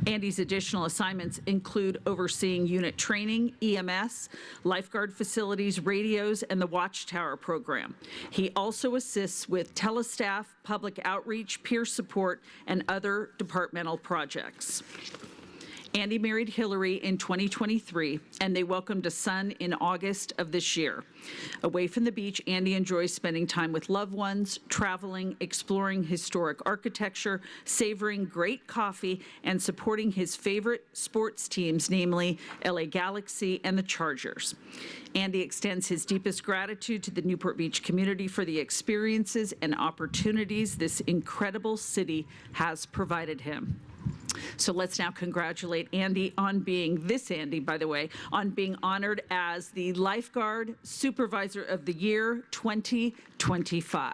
Andy's additional assignments include overseeing unit training, EMS, lifeguard facilities, radios, and the Watchtower program. He also assists with telestaff, public outreach, peer support, and other departmental projects. Andy married Hillary in 2023, and they welcomed a son in August of this year. Away from the beach, Andy enjoys spending time with loved ones, traveling, exploring historic architecture, savoring great coffee, and supporting his favorite sports teams, namely LA Galaxy and the Chargers. Andy extends his deepest gratitude to the Newport Beach community for the experiences and opportunities this incredible city has provided him. So let's now congratulate Andy on being, this Andy, by the way, on being honored as the Lifeguard Supervisor of the Year 2025.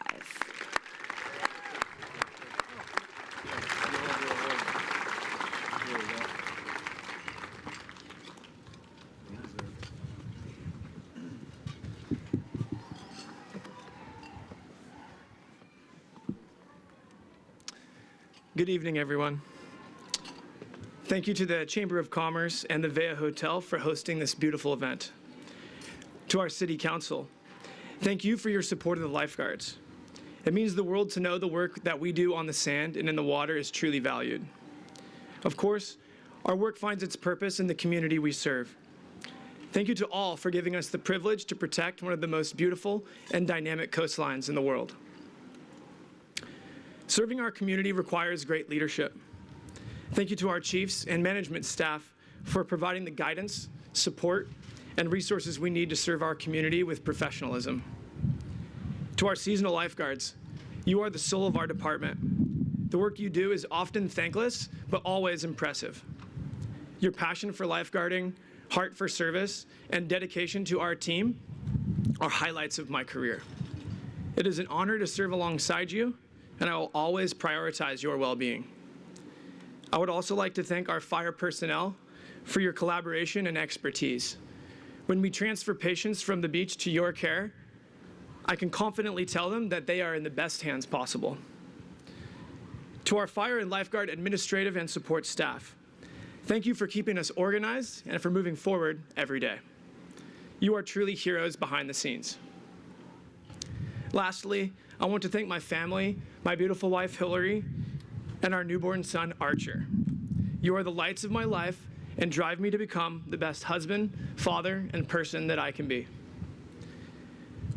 Good evening, everyone. Thank you to the Chamber of Commerce and the Vea Hotel for hosting this beautiful event. To our City Council, thank you for your support of the lifeguards. It means the world to know the work that we do on the sand and in the water is truly valued. Of course, our work finds its purpose in the community we serve. Thank you to all for giving us the privilege to protect one of the most beautiful and dynamic coastlines in the world. Serving our community requires great leadership. Thank you to our chiefs and management staff for providing the guidance, support, and resources we need to serve our community with professionalism. To our seasonal lifeguards, you are the soul of our department. The work you do is often thankless, but always impressive. Your passion for lifeguarding, heart for service, and dedication to our team are highlights of my career. It is an honor to serve alongside you, and I will always prioritize your well-being. I would also like to thank our fire personnel for your collaboration and expertise. When we transfer patients from the beach to your care, I can confidently tell them that they are in the best hands possible. To our fire and lifeguard administrative and support staff, thank you for keeping us organized and for moving forward every day. You are truly heroes behind the scenes. Lastly, I want to thank my family, my beautiful wife, Hillary, and our newborn son, Archer. You are the lights of my life and drive me to become the best husband, father, and person that I can be.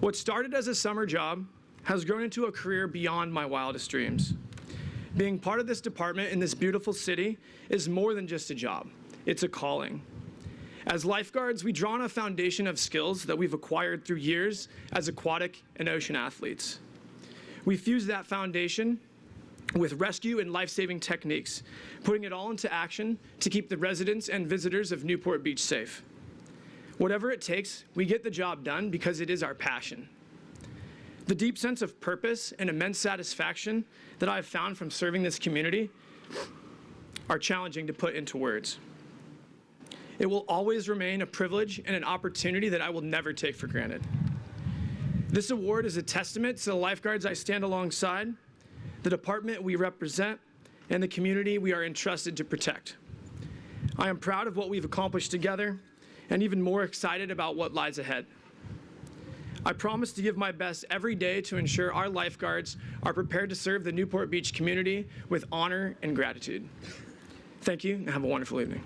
What started as a summer job has grown into a career beyond my wildest dreams. Being part of this department in this beautiful city is more than just a job. It's a calling. As lifeguards, we draw on a foundation of skills that we've acquired through years as aquatic and ocean athletes. We fuse that foundation with rescue and life-saving techniques, putting it all into action to keep the residents and visitors of Newport Beach safe. Whatever it takes, we get the job done because it is our passion. The deep sense of purpose and immense satisfaction that I've found from serving this community are challenging to put into words. It will always remain a privilege and an opportunity that I will never take for granted. This award is a testament to the lifeguards I stand alongside, the department we represent, and the community we are entrusted to protect. I am proud of what we've accomplished together, and even more excited about what lies ahead. I promise to give my best every day to ensure our lifeguards are prepared to serve the Newport Beach community with honor and gratitude. Thank you, and have a wonderful evening.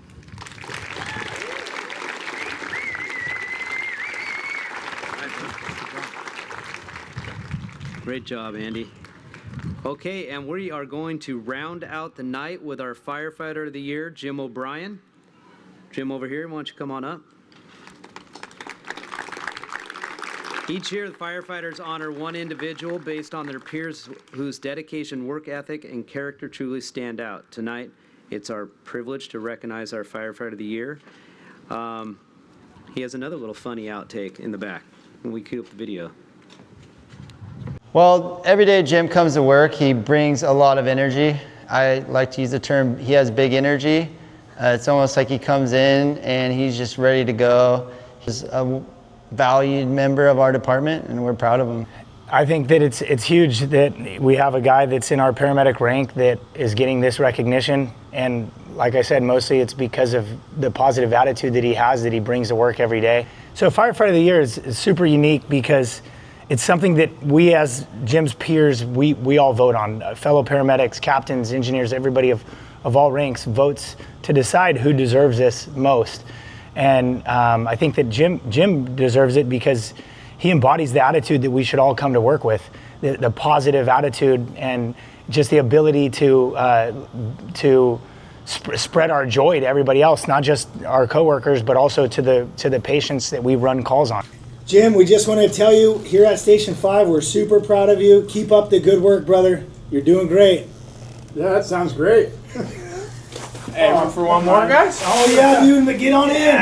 Great job, Andy. Okay, and we are going to round out the night with our Firefighter of the Year, Jim O'Brien. Jim, over here, why don't you come on up? Each year, the firefighters honor one individual based on their peers whose dedication, work ethic, and character truly stand out. Tonight, it's our privilege to recognize our Firefighter of the Year. He has another little funny outtake in the back when we cue up the video. Well, every day Jim comes to work, he brings a lot of energy. I like to use the term, he has big energy. It's almost like he comes in and he's just ready to go. He's a valued member of our department and we're proud of him. I think that it's huge that we have a guy that's in our paramedic rank that is getting this recognition. And like I said, mostly it's because of the positive attitude that he has, that he brings to work every day. So Firefighter of the Year is super unique because it's something that we as Jim's peers, we all vote on. Fellow paramedics, captains, engineers, everybody of all ranks votes to decide who deserves this most. And I think that Jim deserves it because he embodies the attitude that we should all come to work with, the positive attitude and just the ability to spread our joy to everybody else, not just our coworkers, but also to the patients that we run calls on. Jim, we just want to tell you here at Station 5, we're super proud of you. Keep up the good work, brother. You're doing great. Yeah, that sounds great. Hey, room for one more, guys? Oh, yeah, dude, get on in.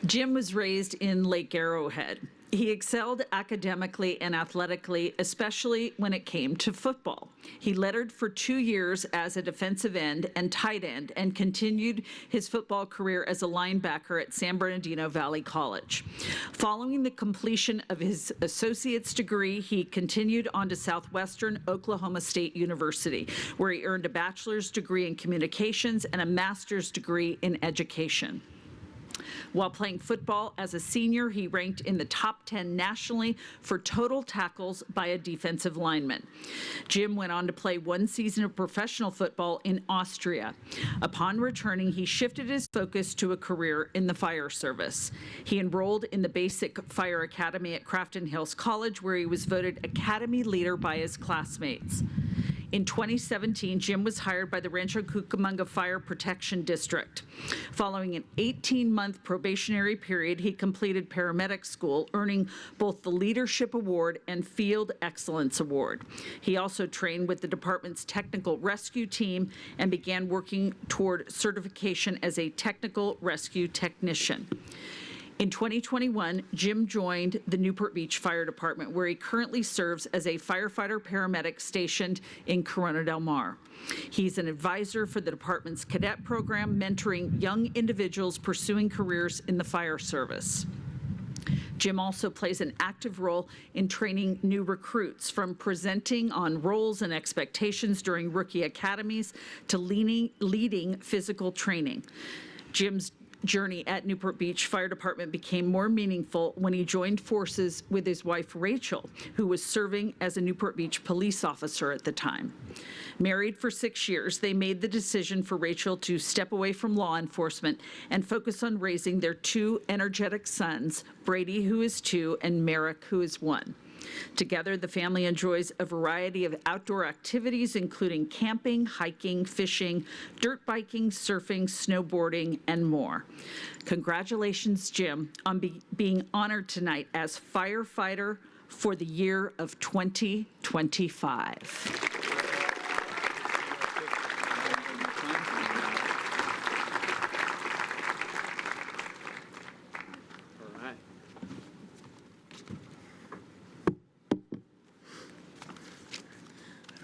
Jim was raised in Lake Arrowhead. He excelled academically and athletically, especially when it came to football. He lettered for 2 years as a defensive end and tight end and continued his football career as a linebacker at San Bernardino Valley College. Following the completion of his associate's degree, he continued on to Southwestern Oklahoma State University, where he earned a bachelor's degree in communications and a master's degree in education. While playing football as a senior, he ranked in the top 10 nationally for total tackles by a defensive lineman. Jim went on to play 1 season of professional football in Austria. Upon returning, he shifted his focus to a career in the fire service. He enrolled in the Basic Fire Academy at Crafton Hills College, where he was voted Academy Leader by his classmates. In 2017, Jim was hired by the Rancho Cucamonga Fire Protection District. Following an 18-month probationary period, he completed paramedic school, earning both the Leadership Award and Field Excellence Award. He also trained with the department's technical rescue team and began working toward certification as a technical rescue technician. In 2021, Jim joined the Newport Beach Fire Department, where he currently serves as a firefighter-paramedic stationed in Corona del Mar. He's an advisor for the department's cadet program, mentoring young individuals pursuing careers in the fire service. Jim also plays an active role in training new recruits, from presenting on roles and expectations during rookie academies to leading physical training. Jim's journey at Newport Beach Fire Department became more meaningful when he joined forces with his wife, Rachel, who was serving as a Newport Beach police officer at the time. Married for 6 years, they made the decision for Rachel to step away from law enforcement and focus on raising their 2 energetic sons, Brady, who is 2, and Merrick, who is 1. Together, the family enjoys a variety of outdoor activities, including camping, hiking, fishing, dirt biking, surfing, snowboarding, and more. Congratulations, Jim, on being honored tonight as Firefighter for the year of 2025.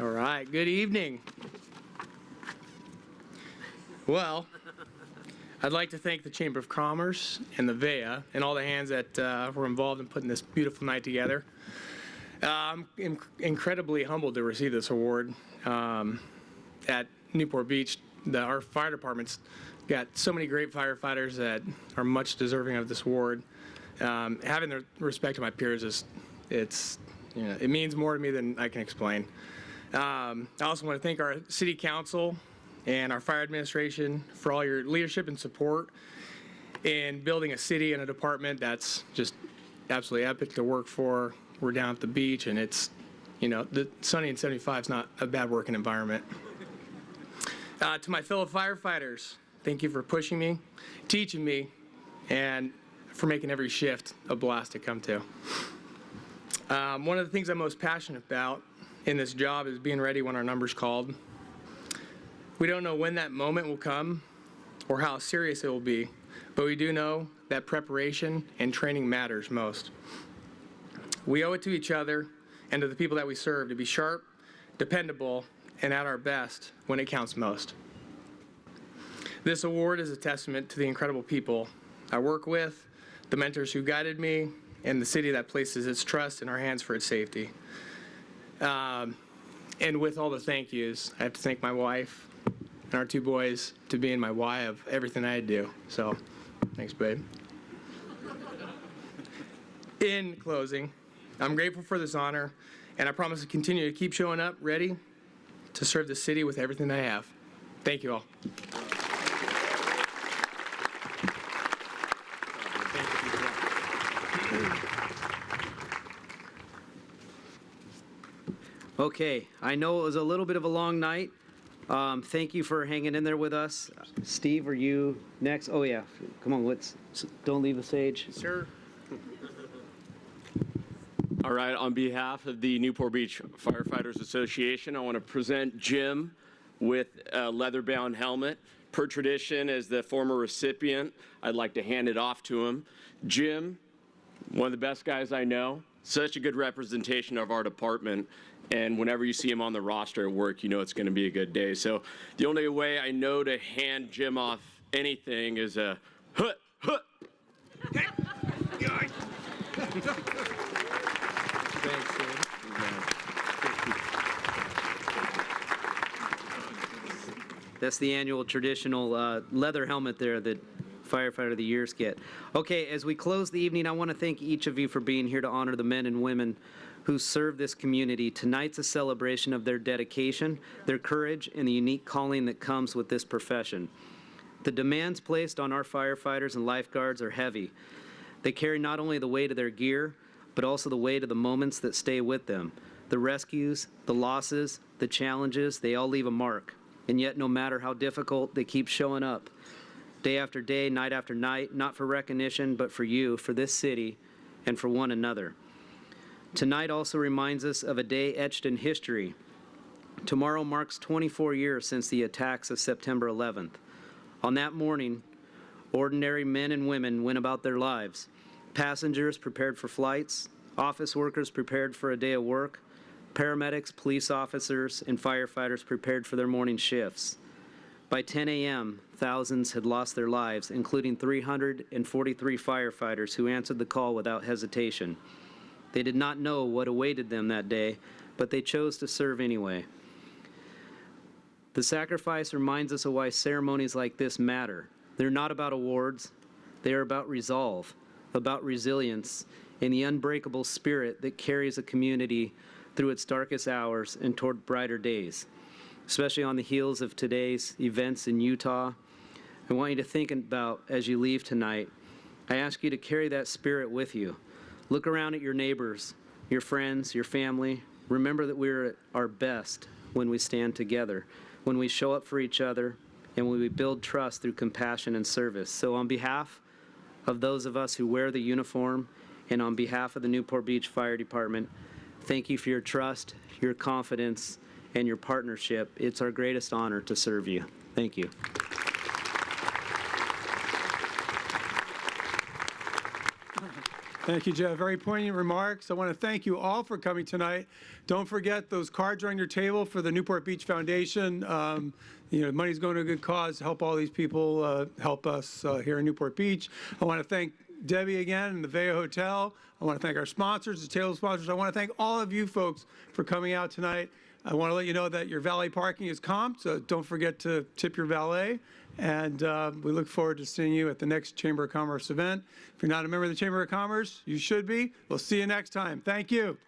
All right, good evening. Well, I'd like to thank the Chamber of Commerce and the VEA and all the hands that were involved in putting this beautiful night together. I'm incredibly humbled to receive this award. At Newport Beach, our fire department's got so many great firefighters that are much deserving of this award. Having the respect of my peers it means more to me than I can explain. I also want to thank our city council and our fire administration for all your leadership and support in building a city and a department that's just absolutely epic to work for. We're down at the beach, and it's, the sunny and 75 is not a bad working environment. To my fellow firefighters, thank you for pushing me, teaching me, and for making every shift a blast to come to. One of the things I'm most passionate about in this job is being ready when our number's called. We don't know when that moment will come or how serious it will be, but we do know that preparation and training matters most. We owe it to each other and to the people that we serve to be sharp, dependable, and at our best when it counts most. This award is a testament to the incredible people I work with, the mentors who guided me, and the city that places its trust in our hands for its safety. And with all the thank yous, I have to thank my wife and our 2 boys to being my why of everything I do. So, thanks, babe. In closing, I'm grateful for this honor, and I promise to continue to keep showing up ready to serve the city with everything I have. Thank you all. Okay, I know it was a little bit of a long night. Thank you for hanging in there with us. Steve, are you next? Oh yeah, come on, don't leave the stage. Sir. All right, on behalf of the Newport Beach Firefighters Association, I want to present Jim with a leather-bound helmet. Per tradition, as the former recipient, I'd like to hand it off to him. Jim, one of the best guys I know, such a good representation of our department. And whenever you see him on the roster at work, you know it's going to be a good day. So the only way I know to hand Jim off anything is a hut, hut. That's the annual traditional leather helmet there that Firefighter of the Years get. Okay, as we close the evening, I want to thank each of you for being here to honor the men and women who serve this community. Tonight's a celebration of their dedication, their courage, and the unique calling that comes with this profession. The demands placed on our firefighters and lifeguards are heavy. They carry not only the weight of their gear, but also the weight of the moments that stay with them. The rescues, the losses, the challenges, they all leave a mark. And yet, no matter how difficult, they keep showing up. Day after day, night after night, not for recognition, but for you, for this city, and for one another. Tonight also reminds us of a day etched in history. Tomorrow marks 24 years since the attacks of September 11th. On that morning, ordinary men and women went about their lives. Passengers prepared for flights, office workers prepared for a day of work, paramedics, police officers, and firefighters prepared for their morning shifts. By 10 a.m., thousands had lost their lives, including 343 firefighters who answered the call without hesitation. They did not know what awaited them that day, but they chose to serve anyway. The sacrifice reminds us of why ceremonies like this matter. They're not about awards. They are about resolve, about resilience, and the unbreakable spirit that carries a community through its darkest hours and toward brighter days. Especially on the heels of today's events in Utah, I want you to think about as you leave tonight. I ask you to carry that spirit with you. Look around at your neighbors, your friends, your family. Remember that we're at our best when we stand together, when we show up for each other, and when we build trust through compassion and service. So on behalf of those of us who wear the uniform, and on behalf of the Newport Beach Fire Department, thank you for your trust, your confidence, and your partnership. It's our greatest honor to serve you. Thank you. Thank you, Jeff. Very poignant remarks. I want to thank you all for coming tonight. Don't forget those cards are on your table for the Newport Beach Foundation. Money's going to a good cause. Help all these people help us here in Newport Beach. I want to thank Debbie again and the Veo Hotel. I want to thank our sponsors, the table sponsors. I want to thank all of you folks for coming out tonight. I want to let you know that your valet parking is comped, so don't forget to tip your valet. And we look forward to seeing you at the next Chamber of Commerce event. If you're not a member of the Chamber of Commerce, you should be. We'll see you next time. Thank you.